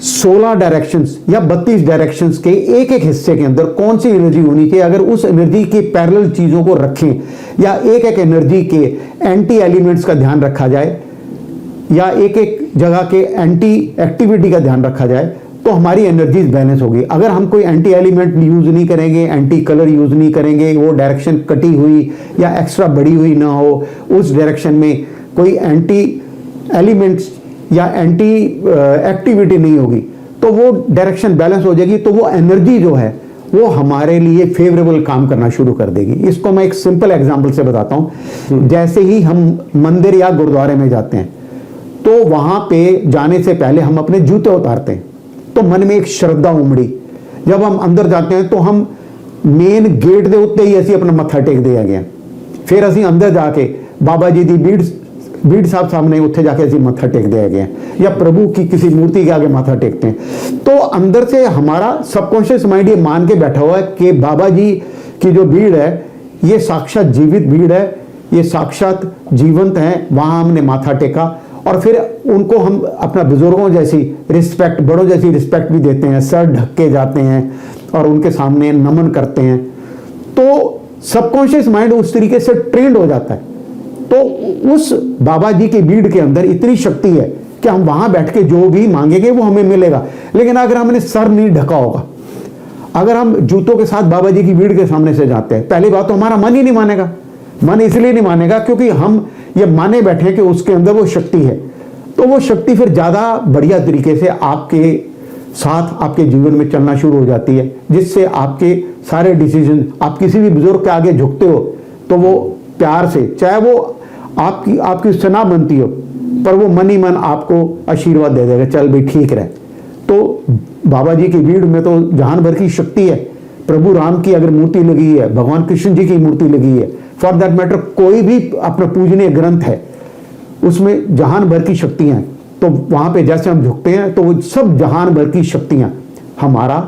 16 डायरेक्शंस या 32 डायरेक्शंस के एक एक हिस्से के अंदर कौन सी एनर्जी होनी चाहिए, अगर उस एनर्जी के पैरेलल चीजों को रखें, या एक एक एनर्जी के एंटी एलिमेंट्स का ध्यान रखा जाए, या एक एक जगह के एंटी एक्टिविटी का ध्यान रखा जाए, तो हमारी एनर्जीज बैलेंस होगी। अगर हम कोई एंटी एलिमेंट यूज नहीं करेंगे, एंटी कलर यूज नहीं करेंगे, वो डायरेक्शन कटी हुई या एक्स्ट्रा बड़ी हुई ना हो, उस डायरेक्शन में कोई एंटी एलिमेंट्स या एंटी एक्टिविटी नहीं होगी, तो वो डायरेक्शन बैलेंस हो जाएगी। तो वो एनर्जी जो है वो हमारे लिए फेवरेबल काम करना शुरू कर देगी। इसको मैं एक सिंपल एग्जांपल से बताता हूं। जैसे ही हम मंदिर या गुरुद्वारे में जाते हैं तो वहां पे जाने से पहले हम अपने जूते उतारते हैं, तो मन में एक श्रद्धा उमड़ी। जब हम अंदर जाते हैं तो हम मेन गेट दे उत्ते ही ਅਸੀਂ अपना मत्था टेक दिया गया, फिर ਅਸੀਂ अंदर जाके बाबा जी दी बीड़ साहब सामने उत्थे जाके ਅਸੀਂ मत्था टेक दिया गया, या प्रभु की किसी मूर्ति के आगे माथा टेकते हैं। तो अंदर से हमारा सबकॉन्शियस माइंड ये मान के बैठा हुआ है कि बाबा जी की जो भीड़ है ये साक्षात जीवित भीड़ है, ये साक्षात जीवंत है। वहां हमने माथा टेका और फिर उनको हम अपना बुजुर्गों जैसी रिस्पेक्ट, बड़ों जैसी रिस्पेक्ट भी देते हैं, सर ढक के जाते हैं और उनके सामने नमन करते हैं। तो सबकॉन्शियस माइंड उस तरीके से ट्रेंड हो जाता है। तो उस बाबा जी की भीड़ के अंदर इतनी शक्ति है कि हम वहां बैठ के जो भी मांगेंगे वो हमें मिलेगा। लेकिन अगर हमने सर नहीं ढका होगा, अगर हम जूतों के साथ बाबा जी की भीड़ के सामने से जाते हैं, पहली बात तो हमारा मन ही नहीं मानेगा। मन इसलिए नहीं मानेगा क्योंकि हम ये माने बैठे हैं कि उसके अंदर वो शक्ति है। तो वो शक्ति फिर ज्यादा बढ़िया तरीके से आपके साथ आपके जीवन में चलना शुरू हो जाती है, जिससे आपके सारे डिसीजन, आप किसी भी बुजुर्ग के आगे झुकते हो तो वो प्यार से, चाहे वो आपकी उससे ना बनती हो, पर वो मन ही मन आपको आशीर्वाद दे देगा, चल भाई ठीक रहे। तो बाबा जी की भीड़ में तो जहान भर की शक्ति है। प्रभु राम की अगर मूर्ति लगी है, भगवान कृष्ण जी की मूर्ति लगी है, फॉर दैट मैटर कोई भी अपना पूजनीय ग्रंथ है, उसमें जहान भर की शक्तियां हैं। तो वहां पे जैसे हम झुकते हैं तो वो सब जहान भर की शक्तियां हमारा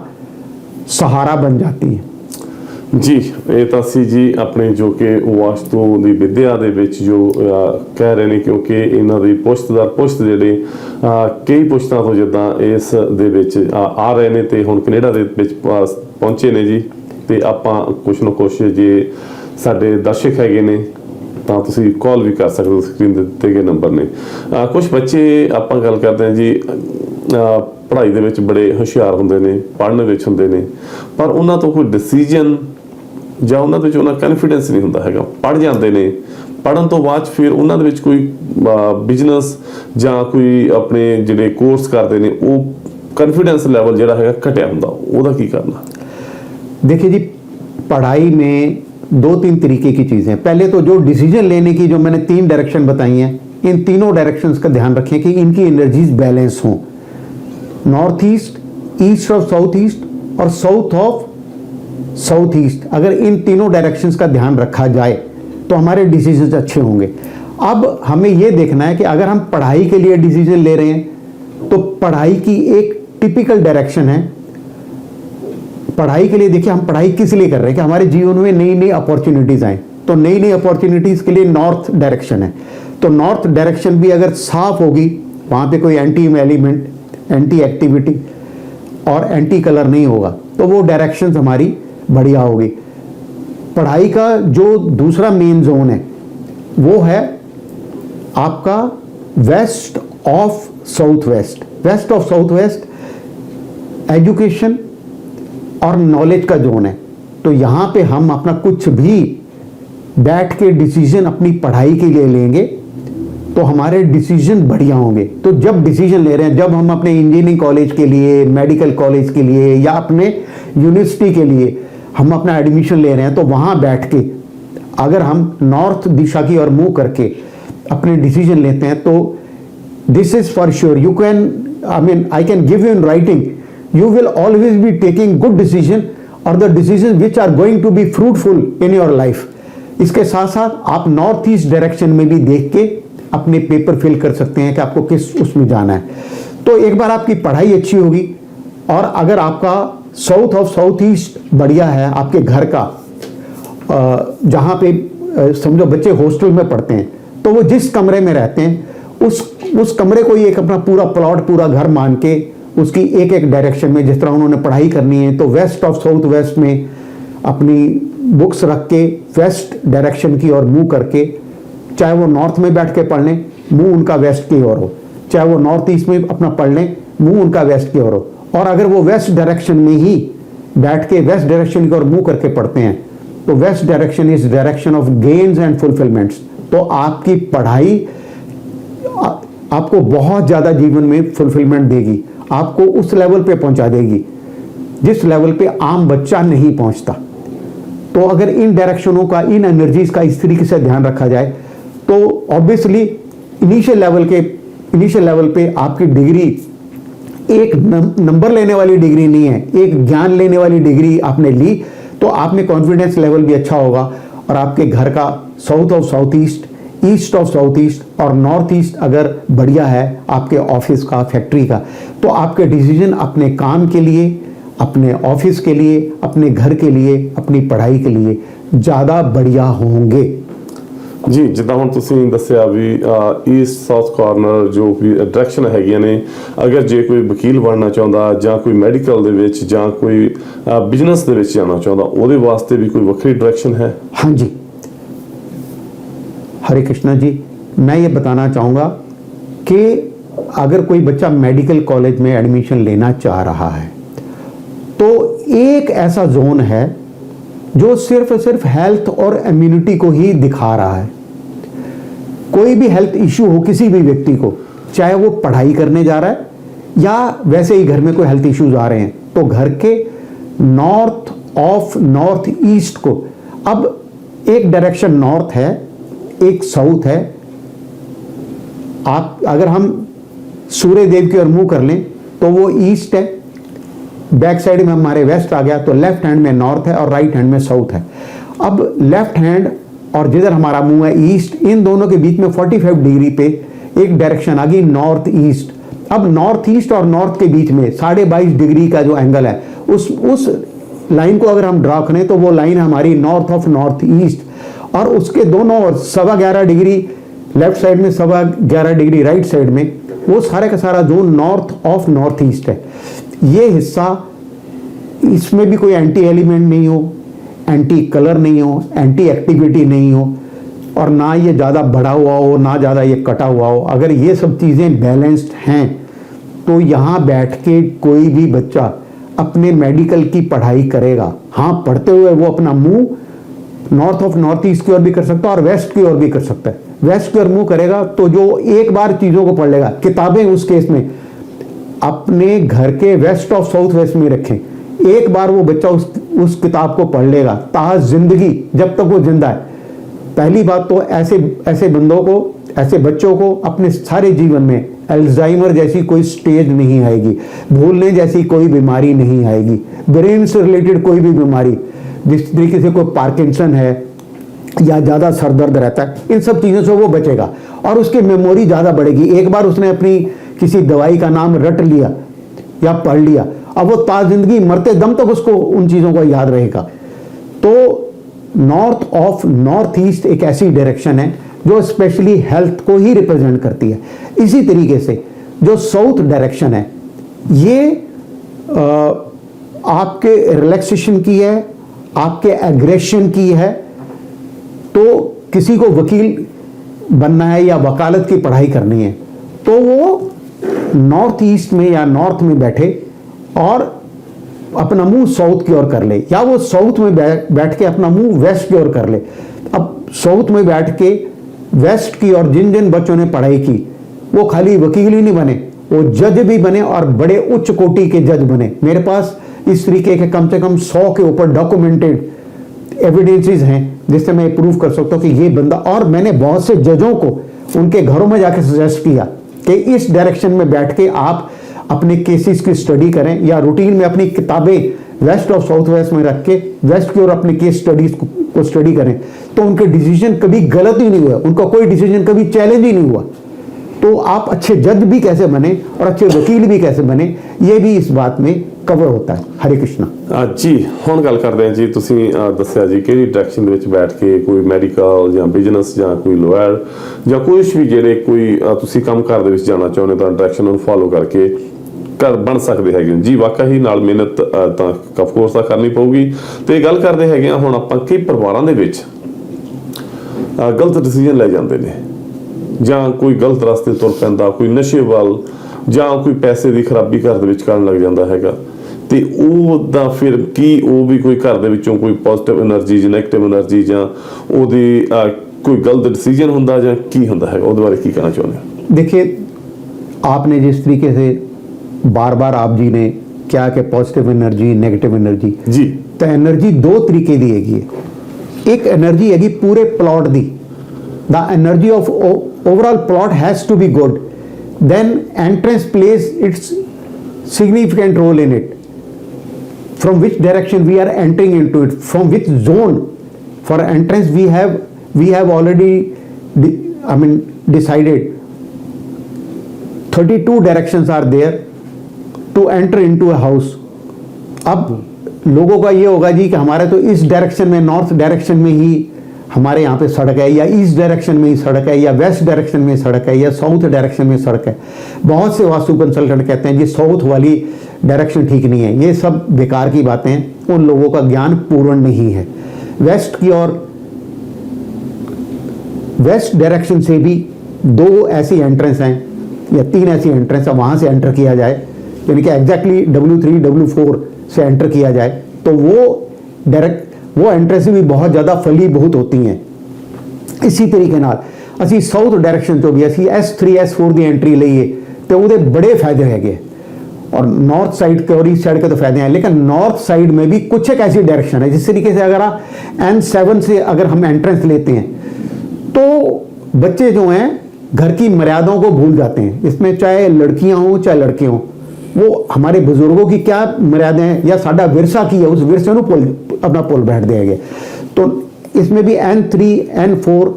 सहारा बन जाती हैं। जी, ਇਹ ਤਾਂ ਸੀ ਜੀ ਆਪਣੇ ਜੋ ਕਿ ਵਾਸਤੂ ਦੀ ਵਿਦਿਆ ਦੇ ਵਿੱਚ ਜੋ ਕਹਿ ਰਹੇ ਨੇ, ਕਿਉਂਕਿ ਇਹਨਾਂ ਦੀ ਪੁਸ਼ਤ ਦਰ ਪੁਸ਼ਤ ਜਿਹੜੇ ਕਈ ਪੁਸ਼ਤਾਂ ਤੋਂ ਜਿੱਦਾਂ ਇਸ ਦੇ ਵਿੱਚ ਆ ਰਹੇ ਨੇ ਤੇ ਹੁਣ ਕੈਨੇਡਾ ਦੇ ਵਿੱਚ ਪਹੁੰਚੇ ਨੇ ਜੀ। ਤੇ ਆਪਾਂ ਕੁਛ ਨਾ ਕੁਛ ਜੇ ਸਾਡੇ ਦਰਸ਼ਕ ਹੈਗੇ ਨੇ ਤਾਂ ਤੁਸੀਂ ਕਾਲ ਵੀ ਕਰ ਸਕਦੇ ਹੋ, ਸਕਰੀਨ ਦੇ ਦਿੱਤੇ ਗਏ ਨੰਬਰ ਨੇ। ਕੁਝ ਬੱਚੇ ਆਪਾਂ ਗੱਲ ਕਰਦੇ ਹਾਂ ਜੀ, ਪੜ੍ਹਾਈ ਦੇ ਵਿੱਚ ਬੜੇ ਹੁਸ਼ਿਆਰ ਹੁੰਦੇ ਨੇ, ਪੜ੍ਹਨ ਵਿੱਚ ਹੁੰਦੇ ਨੇ, ਪਰ ਉਹਨਾਂ ਤੋਂ ਕੋਈ ਡਿਸੀਜਨ ਜਾਂ ਉਹਨਾਂ ਦੇ ਵਿੱਚ ਉਹਨਾਂ ਕੌਨਫੀਡੈਂਸ ਨਹੀਂ ਹੁੰਦਾ ਹੈਗਾ। ਪੜ੍ਹ ਜਾਂਦੇ ਨੇ, ਪੜ੍ਹਨ ਤੋਂ ਬਾਅਦ ਫਿਰ ਉਹਨਾਂ ਦੇ ਵਿੱਚ ਕੋਈ ਬਿਜ਼ਨਸ ਜਾਂ ਕੋਈ ਆਪਣੇ ਜਿਹੜੇ ਕੋਰਸ ਕਰਦੇ ਨੇ ਉਹ कॉन्फिडेंस लेवल ਜਿਹੜਾ ਹੈਗਾ ਘਟਿਆ ਹੁੰਦਾ, ਉਹਦਾ ਕੀ ਕਰਨਾ? देखिए जी, पढ़ाई में 2-3 तरीके की चीज़ें। पहले तो जो डिसीजन लेने की जो मैंने 3 डायरेक्शन बताई हैं, इन तीनों डायरेक्शंस का ध्यान रखें कि इनकी एनर्जीज बैलेंस हों। North east, east of south east और साउथ ऑफ साउथ ईस्ट, अगर इन तीनों डायरेक्शंस का ध्यान रखा जाए तो हमारे डिसीजंस अच्छे होंगे। अब हमें यह देखना है कि अगर हम पढ़ाई के लिए डिसीजन ले रहे हैं तो पढ़ाई की एक टिपिकल डायरेक्शन है। पढ़ाई के लिए देखिए, हम पढ़ाई किस लिए कर रहे हैं कि हमारे जीवन में नई नई अपॉर्चुनिटीज आए, तो नई नई अपॉर्चुनिटीज के लिए नॉर्थ डायरेक्शन है। तो नॉर्थ डायरेक्शन भी अगर साफ होगी, वहां पे कोई एंटी एलिमेंट, एंटी एक्टिविटी और एंटी कलर नहीं होगा, तो वो डायरेक्शंस हमारी बढ़िया होगी। पढ़ाई का जो दूसरा मेन जोन है वो है आपका west of south west. West of south west education और नॉलेज का जोन है। तो यहां पे हम अपना कुछ भी बैठ के डिसीजन अपनी पढ़ाई के लिए लेंगे तो हमारे डिसीजन बढ़िया होंगे। तो जब डिसीजन ले रहे हैं, जब हम अपने इंजीनियरिंग कॉलेज के लिए, मेडिकल कॉलेज के लिए या अपने यूनिवर्सिटी के लिए हम अपना एडमिशन ले रहे हैं, तो वहाँ बैठ के अगर हम नॉर्थ दिशा की ओर मूव करके अपने डिसीजन लेते हैं, तो this is for sure, you can I can give you in writing, you will always be taking good decision or the decisions which are going to be fruitful in your life। इसके साथ साथ आप north east direction में भी देख के अपने paper fill कर सकते हैं कि आपको किस उसमें जाना है। तो एक बार आपकी पढ़ाई अच्छी होगी, और अगर आपका साउथ ऑफ साउथ ईस्ट बढ़िया है, आपके घर का जहाँ पे समझो बच्चे हॉस्टल में पढ़ते हैं, तो वो जिस कमरे में रहते हैं उस कमरे को ही एक अपना पूरा प्लॉट, पूरा घर मान के उसकी एक एक डायरेक्शन में, जिस तरह उन्होंने पढ़ाई करनी है, तो वेस्ट ऑफ साउथ वेस्ट में अपनी बुक्स रख के वेस्ट डायरेक्शन की ओर मूव करके, चाहे वो नॉर्थ में बैठ के पढ़ लें, मुंह उनका वेस्ट की ओर हो, चाहे वो नॉर्थ ईस्ट में अपना पढ़ लें, मुंह उनका वेस्ट की ओर हो। और अगर वो वेस्ट डायरेक्शन में ही बैठ के वेस्ट डायरेक्शन की ओर मूव करके पढ़ते हैं, तो west direction is direction of gains and fulfilments. तो आपकी पढ़ाई आपको बहुत ज़्यादा जीवन में फुलफिलमेंट देगी, आपको उस लेवल पे पहुंचा देगी जिस लेवल पे आम बच्चा नहीं पहुंचता। तो अगर इन डायरेक्शनों का, इन एनर्जीज का इस तरीके से ध्यान रखा जाए, तो ऑब्वियसली इनिशियल लेवल पे आपकी डिग्री एक नंबर लेने वाली डिग्री नहीं है, एक ज्ञान लेने वाली डिग्री आपने ली, तो आप में कॉन्फिडेंस लेवल भी अच्छा होगा, और आपके घर का south of south east, east of south east और नॉर्थ ईस्ट अगर बढ़िया है, आपके ऑफिस का, फैक्ट्री का, तो आपके डिसीजन अपने काम के लिए, अपने ऑफिस के लिए, अपने घर के लिए, अपनी पढ़ाई के लिए ज़्यादा बढ़िया होंगे। जी, जिद्दां हुण तुसीं दस्सिया भी ईस्ट साउथ कॉर्नर जो भी डायरेक्शन हैगियां ने, अगर जे कोई वकील बनना चाਹੁੰਦਾ ਜਾਂ कोई मैडिकल ਦੇ ਵਿੱਚ ਜਾਂ कोई बिजनेस ਦੇ ਵਿੱਚ जाना चाਹੁੰਦਾ, ਉਹਦੇ वास्ते भी कोई ਵੱਖਰੀ डायरेक्शन है? हाँ जी, हरे कृष्णा जी, मैं ये बताना चाहूँगा कि अगर कोई बच्चा मेडिकल कॉलेज में एडमिशन लेना चाह रहा है, तो एक ऐसा जोन है जो सिर्फ हेल्थ और इम्यूनिटी को ही दिखा रहा है। कोई भी हेल्थ इश्यू हो किसी भी व्यक्ति को, चाहे वो पढ़ाई करने जा रहा है या वैसे ही घर में कोई हेल्थ इश्यूज आ रहे हैं, तो घर के नॉर्थ ऑफ नॉर्थ ईस्ट को, अब एक डायरेक्शन नॉर्थ है, एक साउथ है। आप अगर हम सूर्य देव की ओर मुंह कर लें तो वो ईस्ट है, बैक साइड में हमारे वेस्ट आ गया, तो लेफ्ट हैंड में नॉर्थ है और राइट हैंड में साउथ है। अब लेफ्ट हैंड और जिधर हमारा मुंह है ईस्ट, इन दोनों के बीच में 45 डिग्री पे एक डायरेक्शन आ गई नॉर्थ ईस्ट। अब नॉर्थ ईस्ट और नॉर्थ के बीच में 22.5 डिग्री का जो एंगल है, उस लाइन को अगर हम ड्रा करें तो वो लाइन हमारी नॉर्थ ऑफ नॉर्थ ईस्ट, और उसके दोनों ओर 11.25 डिग्री लेफ्ट साइड में, 11.25 डिग्री राइट साइड में, वो सारे का सारा zone north of north east है। ये हिस्सा, इसमें भी कोई एंटी एलिमेंट नहीं हो, एंटी कलर नहीं हो, एंटी एक्टिविटी नहीं हो, और ना ये ज़्यादा बढ़ा हुआ हो, ना ज़्यादा ये कटा हुआ हो। अगर ये सब चीज़ें बैलेंस्ड हैं, तो यहाँ बैठ के कोई भी बच्चा अपने मेडिकल की पढ़ाई करेगा। हाँ, पढ़ते हुए वो अपना मुंह नॉर्थ ऑफ नॉर्थ ईस्ट की ओर भी कर सकता है और वेस्ट की ओर भी कर सकता है। वेस्ट की ओर मुंह करेगा तो जो एक बार चीज़ों को पढ़ लेगा, किताबें उस केस में अपने घर के वेस्ट ऑफ साउथ वेस्ट में रखें, एक बार वो बच्चा उस किताब को पढ़ लेगा ताज जिंदगी, जब तक वो जिंदा है। पहली बात तो ऐसे बंदों को, ऐसे बच्चों को अपने सारे जीवन में अल्जाइमर जैसी कोई स्टेज नहीं आएगी, भूलने जैसी कोई बीमारी नहीं आएगी, ब्रेन से रिलेटेड कोई भी बीमारी, जिस तरीके से कोई पार्किंसन है या ज़्यादा सर दर्द रहता है, इन सब चीज़ों से वो बचेगा और उसकी मेमोरी ज़्यादा बढ़ेगी। एक बार उसने अपनी किसी दवाई का नाम रट लिया या पढ़ लिया, अब वो ताज जिंदगी मरते दम तक उसको उन चीज़ों को याद रहेगा। तो नॉर्थ ऑफ नॉर्थ ईस्ट एक ऐसी डायरेक्शन है जो स्पेशली हेल्थ को ही रिप्रेजेंट करती है। इसी तरीके से जो साउथ डायरेक्शन है, ये आपके रिलैक्सेशन की है, आपके एग्रेशन की है। तो किसी को वकील बनना है या वकालत की पढ़ाई करनी है, तो वो नॉर्थ ईस्ट में या नॉर्थ में बैठे और अपना मुंह साउथ की ओर कर ले, या वो साउथ में बैठ के अपना मुंह वेस्ट की ओर कर ले। अब साउथ में बैठ के वेस्ट की और जिन जिन बच्चों ने पढ़ाई की वो खाली वकील ही नहीं बने, वो जज भी बने और बड़े उच्च कोटि के जज बने। मेरे पास इस तरीके के कम से कम 100 के ऊपर डॉक्यूमेंटेड एविडेंसेस हैं जिससे मैं प्रूव कर सकता हूँ कि ये बंदा, और मैंने बहुत से जजों को उनके घरों में जाके सजेस्ट किया कि इस डायरेक्शन में बैठ के आप अपने केसेस की स्टडी करें, या रूटीन में अपनी किताबें वेस्ट और साउथ वेस्ट में रख के वेस्ट की ओर अपने केस स्टडीज को स्टडी करें, तो उनके डिसीजन कभी गलत ही नहीं हुआ, उनका कोई डिसीजन कभी चैलेंज ही नहीं हुआ। तो आप अच्छे जज भी कैसे बने और अच्छे वकील भी कैसे बने, ये भी इस बात में कवर होता है। हरे कृष्णा जी। ਹੁਣ ਗੱਲ ਕਰਦੇ ਹਾਂ ਜੀ, ਤੁਸੀਂ ਦੱਸਿਆ ਜੀ ਕਿਹੜੀ ਡਾਇਰੈਕਸ਼ਨ ਦੇ ਵਿੱਚ ਬੈਠ ਕੇ ਕੋਈ ਮੈਡੀਕਲ ਜਾਂ ਬਿਜ਼ਨਸ ਜਾਂ ਕੋਈ ਲਾਇਰ ਜਾਂ ਕੁਝ ਵੀ ਜਿਹੜੇ ਕੋਈ ਤੁਸੀਂ ਕੰਮ ਕਾਰ ਦੇ ਵਿੱਚ ਜਾਣਾ ਚਾਹੁੰਦੇ ਤਾਂ ਡਾਇਰੈਕਸ਼ਨ ਨੂੰ ਫੋਲੋ ਕਰਕੇ ਘਰ ਬਣ ਸਕਦੇ ਹੈਗੇ ਜੀ। ਵਾਕਈ ਨਾਲ ਮਿਹਨਤ ਤਾਂ ਆਫ ਕੋਰਸ ਤਾਂ ਕਰਨੀ ਪਊਗੀ। ਤੇ ਗੱਲ ਕਰਦੇ ਹੈਗੇ ਆ ਹੁਣ ਆਪਾਂ ਕਈ ਪਰਿਵਾਰਾਂ ਦੇ ਵਿੱਚ ਗਲਤ ਡਿਸੀਜਨ ਲੈ ਜਾਂਦੇ ਨੇ, ਜਾਂ ਕੋਈ ਗਲਤ ਰਸਤੇ ਤੁਰ ਪੈਂਦਾ, ਕੋਈ ਨਸ਼ੇ ਵੱਲ ਜਾਂ ਕੋਈ ਪੈਸੇ ਦੀ ਖਰਾਬੀ ਘਰ ਦੇ ਵਿੱਚ ਕਰਨ ਲੱਗ ਜਾਂਦਾ ਹੈਗਾ, ਤੇ ਉਹਦਾ ਫਿਰ ਕੀ ਉਹ ਵੀ ਕੋਈ ਘਰ ਦੇ ਵਿੱਚੋਂ ਕੋਈ ਪੋਜ਼ਿਟਿਵ એનર્ਜੀ ਜਾਂ ਨੈਗੇਟਿਵ એનર્ਜੀ ਜਾਂ ਉਹਦੀ ਕੋਈ ਗਲਤ ਡਿਸੀजन ਹੁੰਦਾ ਜਾਂ ਕੀ ਹੁੰਦਾ ਹੈ, ਉਹਦੇ ਬਾਰੇ ਕੀ ਕਹਿਣਾ ਚਾਹੁੰਦੇ ਹੋ? देखिए, आपने जिस तरीके से बार बार आप जी ने क्या कि पॉजिटिव एनर्जी नेगेटिव एनर्जी जी, तो एनर्जी दो तरीके दी हैगी। एक एनर्जी हैगी पूरे प्लॉट दी, the energy of overall plot has to be good, then entrance plays its significant role in it, from which direction we are entering into it, from which zone. For entrance we have already decided 32 directions are there to enter into a house. अब लोगों का ये होगा जी कि हमारे तो इस direction में, नॉर्थ डायरेक्शन में ही हमारे यहाँ पे सड़क है, या ईस्ट डायरेक्शन में ही सड़क है, या वेस्ट डायरेक्शन में सड़क है, या साउथ डायरेक्शन में सड़क है। बहुत से वास्तु कंसल्टेंट कहते हैं जी साउथ वाली डायरेक्शन ठीक नहीं है। ये सब बेकार की बातें हैं, उन लोगों का ज्ञान पूर्ण नहीं है। वेस्ट की ओर, वेस्ट डायरेक्शन से भी 2 ऐसी एंट्रेंस हैं या 3 ऐसी एंट्रेंस है, वहाँ से एंटर किया जाए, यानी कि एग्जैक्टली W3 W4 से एंटर किया जाए, तो वो एंट्रेंस भी बहुत ज़्यादा फलीभूत होती हैं। इसी तरीके नाल ਅਸੀਂ ਸਾਊਥ डायरेक्शन तो भी ਅਸੀਂ S3 S4 ਦੀ एंट्री ਲਈਏ तो ਉਹਦੇ बड़े फायदे हैगे, और नॉर्थ साइड के और ईस्ट साइड के तो फायदे हैं, लेकिन नॉर्थ साइड में भी कुछ एक ऐसी डायरेक्शन है जिस तरीके से अगर आप N7 से अगर हम एंट्रेंस लेते हैं तो बच्चे जो हैं घर की मर्यादाओं को भूल जाते हैं। इसमें चाहे लड़कियां हों चाहे लड़के हों, वो हमारे बुजुर्गों की क्या मर्यादाएं हैं या साडा विरसा की है, उस विरसे को अपना पुल बैठ देंगे। तो इसमें भी N3 N4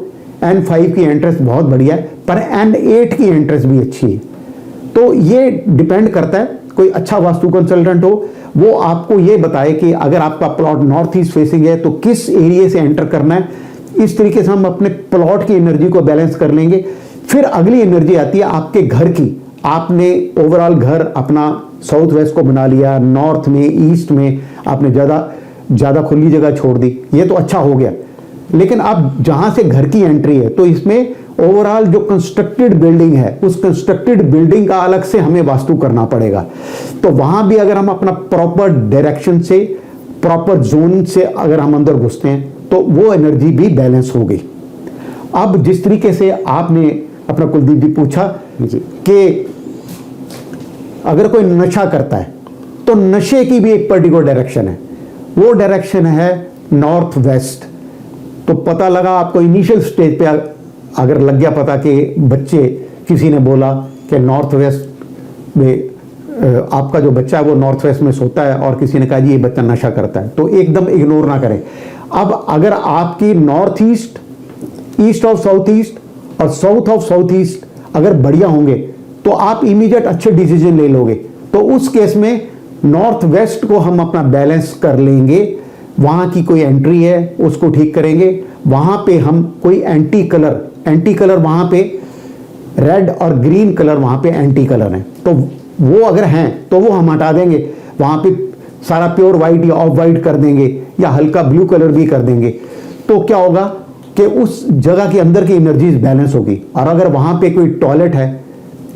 N5 की एंट्रेंस बहुत बढ़िया है, पर N8 की एंट्रेंस भी अच्छी है। तो ये डिपेंड करता है, कोई अच्छा वास्तु कंसल्टेंट हो वो आपको ये बताए कि अगर आपका प्लॉट नॉर्थ ईस्ट फेसिंग है तो किस एरिया से एंटर करना है। इस तरीके से हम अपने प्लॉट की एनर्जी को बैलेंस कर लेंगे। फिर अगली एनर्जी आती है आपके घर की। आपने ओवरऑल घर अपना साउथ वेस्ट को बना लिया, नॉर्थ में ईस्ट में आपने ज़्यादा खुली जगह छोड़ दी, ये तो अच्छा हो गया। लेकिन अब जहाँ से घर की एंट्री है तो इसमें ओवरऑल जो कंस्ट्रक्टेड बिल्डिंग है उस कंस्ट्रक्टेड बिल्डिंग का अलग से हमें वास्तु करना पड़ेगा। तो वहाँ भी अगर हम अपना प्रॉपर डायरेक्शन से, प्रॉपर जोन से अगर हम अंदर घुसते हैं तो वो एनर्जी भी बैलेंस हो गई। अब जिस तरीके से आपने अपना कुलदीप जी पूछा कि अगर कोई नशा करता है तो नशे की भी एक पर्टिकुलर डायरेक्शन है, वो डायरेक्शन है नॉर्थ वेस्ट। तो पता लगा आपको इनिशियल स्टेज पे अगर लग गया पता कि बच्चे, किसी ने बोला कि नॉर्थ वेस्ट में आपका जो बच्चा है वो नॉर्थ वेस्ट में सोता है, और किसी ने कहा जी ये बच्चा नशा करता है, तो एकदम इग्नोर ना करें। अब अगर आपकी north east, east of south east और साउथ ऑफ साउथ ईस्ट अगर बढ़िया होंगे तो आप इमीडिएट अच्छे डिसीजन ले लोगे। तो उस केस में नॉर्थ वेस्ट को हम अपना बैलेंस कर लेंगे। वहाँ की कोई एंट्री है उसको ठीक करेंगे, वहाँ पे हम कोई एंटी कलर वहाँ पे रेड और ग्रीन कलर वहाँ पे एंटी कलर हैं, तो वो अगर हैं तो वो हम हटा देंगे। वहाँ पे सारा प्योर वाइट या ऑफ वाइट कर देंगे या हल्का ब्लू कलर भी कर देंगे। तो क्या होगा कि उस जगह के अंदर की एनर्जीज बैलेंस होगी। और अगर वहाँ पे कोई टॉयलेट है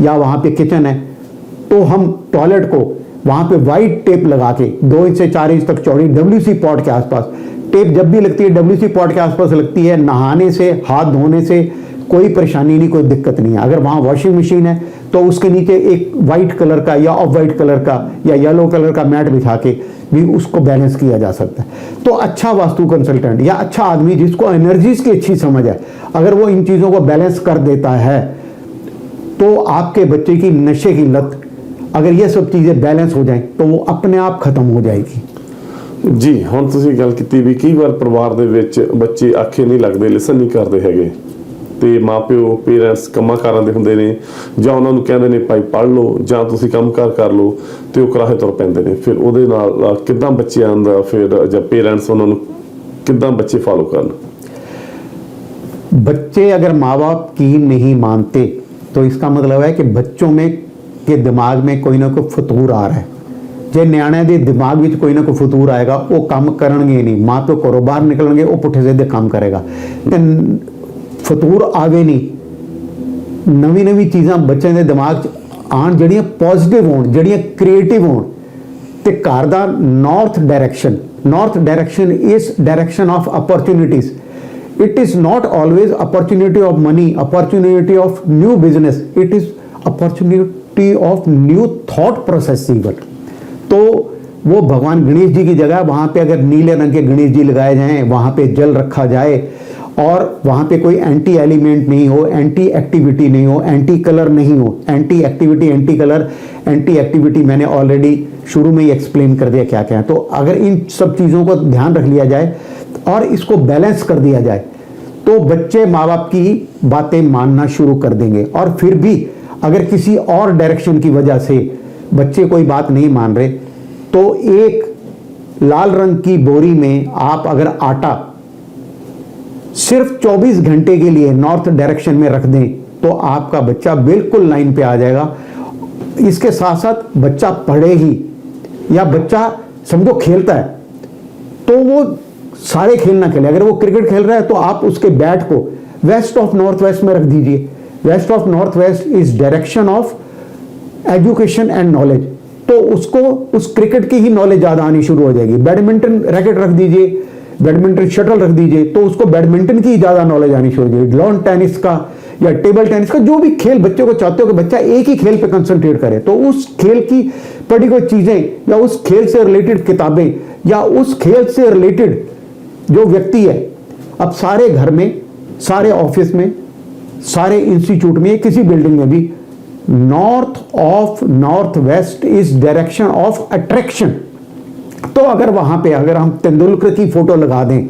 या वहाँ पे किचन है तो हम टॉयलेट को वहाँ पे वाइट टेप लगा के 2 इंच से 4 इंच तक चौड़ी WC पॉट के आसपास, टेप जब भी लगती है WC पॉट के आसपास लगती है, नहाने से, हाथ धोने से, कोई परेशानी नहीं, कोई दिक्कत नहीं है। अगर वहाँ वॉशिंग मशीन है तो उसके नीचे एक वाइट कलर का या ऑफ वाइट कलर का या येलो कलर का मैट बिछा के भी उसको बैलेंस किया जा सकता है। तो अच्छा वास्तु कंसल्टेंट या अच्छा आदमी जिसको एनर्जीज की अच्छी समझ है, अगर वो इन चीज़ों को बैलेंस कर देता है तो आपके बच्चे की नशे की लत, अगर ये सब चीज़ें बैलेंस हो जाएं तो वो अपने आप खत्म हो जाएगी। जी, ਹੁਣ ਤੁਸੀਂ ਗੱਲ ਕੀਤੀ ਵੀ ਕਈ ਵਾਰ ਪਰਿਵਾਰ ਦੇ ਵਿੱਚ ਬੱਚੇ ਆਖੇ ਨਹੀਂ ਲੱਗਦੇ, ਲਿਸਨ ਨਹੀਂ ਕਰਦੇ ਹੈਗੇ ਤੇ ਮਾਪਿਓ ਪੇਰੈਂਟਸ ਕੰਮਾਂ ਕਾਰਾਂ ਦੇ ਹੁੰਦੇ ਨੇ ਜਾਂ ਉਹਨਾਂ ਨੂੰ ਕਹਿੰਦੇ ਨੇ ਭਾਈ ਪੜ੍ਹ ਲਓ ਜਾਂ ਤੁਸੀਂ ਕੰਮਕਾਰ ਕਰ ਲਓ ਤੇ ਉਹ ਕਰਾਹੇ ਤੁਰ ਪੈਂਦੇ ਨੇ। ਫਿਰ ਉਹਦੇ ਨਾਲ ਕਿੱਦਾਂ ਬੱਚਿਆਂ ਦਾ ਫਿਰ ਜਾਂ ਪੇਰੈਂਟਸ ਉਹਨਾਂ ਨੂੰ ਕਿੱਦਾਂ ਬੱਚੇ ਫॉलो ਕਰਨ? बच्चे अगर माँ बाप की नहीं मानते तो इसका मतलब है कि बच्चों में के दिमाग में कोई ना कोई फतूर आ रहा है। जे ਨਿਆਣਿਆਂ ਦੇ ਦਿਮਾਗ ਵਿੱਚ ਕੋਈ ਨਾ ਕੋਈ ਫਤੂਰ ਆਏਗਾ, ਉਹ ਕੰਮ ਕਰਨਗੇ ਨਹੀਂ, ਮਾਂ ਪਿਓ ਘਰੋਂ ਬਾਹਰ ਨਿਕਲਣਗੇ, ਉਹ ਪੁੱਠੇ ਸਿੱਧੇ ਕੰਮ ਕਰੇਗਾ। ਤੇ ਫਤੂਰ ਆਵੇ ਨਹੀਂ, ਨਵੀਂ ਨਵੀਂ ਚੀਜ਼ਾਂ ਬੱਚਿਆਂ ਦੇ ਦਿਮਾਗ 'ਚ ਆਉਣ ਜਿਹੜੀਆਂ ਪੋਜ਼ਿਟਿਵ ਹੋਣ, ਜਿਹੜੀਆਂ ਕ੍ਰੀਏਟਿਵ ਹੋਣ। ਤੇ ਘਰ ਦਾ north direction is direction of opportunities. It is not always opportunity of money, opportunity of new business. It is opportunity of new thought process even. तो वो भगवान गणेश जी की जगह वहाँ पे अगर नीले रंग के गणेश जी लगाए जाएं, वहाँ पे जल रखा जाए और वहाँ पे कोई एंटी एलिमेंट नहीं हो, एंटी एक्टिविटी नहीं हो, एंटी कलर नहीं हो। Anti activity, anti colour, anti activity मैंने ऑलरेडी शुरू में ही एक्सप्लेन कर दिया क्या क्या है। तो अगर इन सब चीज़ों को ध्यान रख लिया जाए और इसको बैलेंस कर दिया जाए तो बच्चे माँ बाप की बातें मानना शुरू कर देंगे। और फिर भी अगर किसी और डायरेक्शन की वजह से बच्चे कोई बात नहीं मान रहे तो एक लाल रंग की बोरी में आप अगर आटा सिर्फ 24 घंटे के लिए नॉर्थ डायरेक्शन में रख दें तो आपका बच्चा बिल्कुल लाइन पे आ जाएगा। इसके साथ साथ बच्चा पढ़े ही या बच्चा समझो खेलता है तो वो सारे खेल ना खेले। अगर वो क्रिकेट खेल रहा है तो आप उसके बैट को वेस्ट ऑफ नॉर्थ वेस्ट में रख दीजिए। West of north west is direction of education and knowledge. तो उसको उस क्रिकेट की ही नॉलेज ज़्यादा आनी शुरू हो जाएगी। बैडमिंटन रैकेट रख दीजिए, बैडमिंटन शटल रख दीजिए तो उसको बैडमिंटन की ज़्यादा नॉलेज आनी शुरू हो जाएगी। लॉन टेनिस का या टेबल टेनिस का, जो भी खेल बच्चों को चाहते हो कि बच्चा एक ही खेल पे कंसंट्रेट करे, तो उस खेल की पढ़ी हुई चीज़ें या उस खेल से रिलेटेड किताबें या उस खेल से रिलेटेड जो व्यक्ति है, अब सारे घर में, सारे ऑफिस में, सारे इंस्टीट्यूट में, किसी बिल्डिंग में भी north of north west is direction of attraction. तो अगर वहां पे अगर हम तेंदुलकर की फोटो लगा दें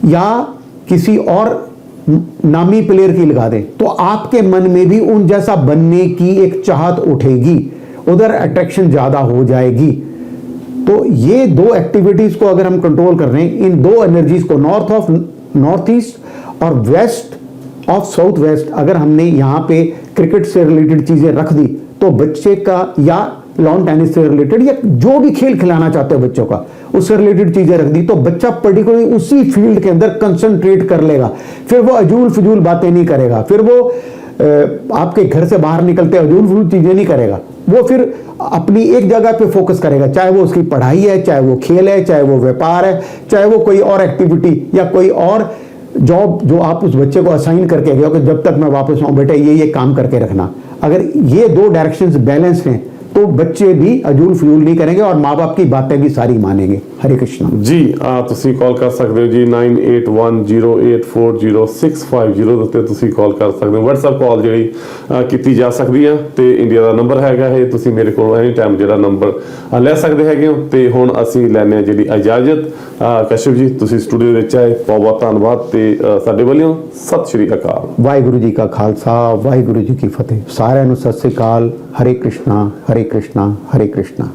या किसी और नामी प्लेयर की लगा दें तो आपके मन में भी उन जैसा बनने की एक चाहत उठेगी, उधर अट्रैक्शन ज्यादा हो जाएगी। तो ये दो एक्टिविटीज को अगर हम कंट्रोल कर रहे हैं, इन दो एनर्जीज को, नॉर्थ ऑफ नॉर्थ ईस्ट और वेस्ट ऑफ साउथ वेस्ट, अगर हमने यहाँ पे क्रिकेट से रिलेटेड चीजें रख दी तो बच्चे का, या लॉन टेनिस से रिलेटेड या जो भी खेल खिलाना चाहते हो बच्चों का, उससे रिलेटेड चीजें रख दी तो बच्चा पर्टिकुलरली उसी फील्ड के अंदर कंसंट्रेट कर लेगा। फिर वो अजूल फजूल बातें नहीं करेगा, फिर वो आपके घर से बाहर निकलते अजूल फजूल चीजें नहीं करेगा। वो फिर अपनी एक जगह पे फोकस करेगा, चाहे वो उसकी पढ़ाई है, चाहे वो खेल है, चाहे वो व्यापार है, चाहे वो कोई और एक्टिविटी या कोई और जॉब जो आप उस बच्चे को असाइन करके गए हो कि जब तक मैं वापस आऊं बेटा ये काम करके रखना। अगर ये दो डायरेक्शंस बैलेंस हैं तो बच्चे भी अजूल फजूल नहीं करेंगे और माँ बाप की बातें भी सारी मानेंगे। हरे कृष्णा जी। ਤੁਸੀਂ ਕਾਲ ਕਰ ਸਕਦੇ ਹੋ ਜੀ 9810840650 ਦੇ ਉੱਤੇ ਤੁਸੀਂ ਕਾਲ ਕਰ ਸਕਦੇ ਹੋ। WhatsApp ਕਾਲ ਜਿਹੜੀ ਕੀਤੀ ਜਾ ਸਕਦੀ ਆ ਤੇ ਇੰਡੀਆ ਦਾ ਨੰਬਰ ਹੈਗਾ ਇਹ, ਤੁਸੀਂ ਮੇਰੇ ਕੋਲ ਐਨੀ ਟਾਈਮ ਜਿਹੜਾ ਨੰਬਰ ਲੈ ਸਕਦੇ ਹੈਗੇ ਹੋ। ਤੇ ਹੁਣ ਅਸੀਂ ਲੈਣੇ ਆ ਜਿਹੜੀ ਇਜਾਜ਼ਤ। ਕਸ਼ਿਪ ਜੀ ਤੁਸੀਂ ਸਟੂਡੀਓ ਵਿੱਚ ਆਏ, ਬਹੁਤ ਬਹੁਤ ਧੰਨਵਾਦ ਤੇ ਸਾਡੇ ਵੱਲੋਂ ਸਤਿ ਸ਼੍ਰੀ ਅਕਾਲ। ਵਾਹਿਗੁਰੂ ਜੀ ਕਾ ਖਾਲਸਾ, ਵਾਹਿਗੁਰੂ ਜੀ ਕੀ ਫਤਿਹ। ਸਾਰਿਆਂ ਨੂੰ ਸਤਿ ਸ੍ਰੀ ਅਕਾਲ। हरे कृष्णा हरे कृष्णा हरे कृष्णा।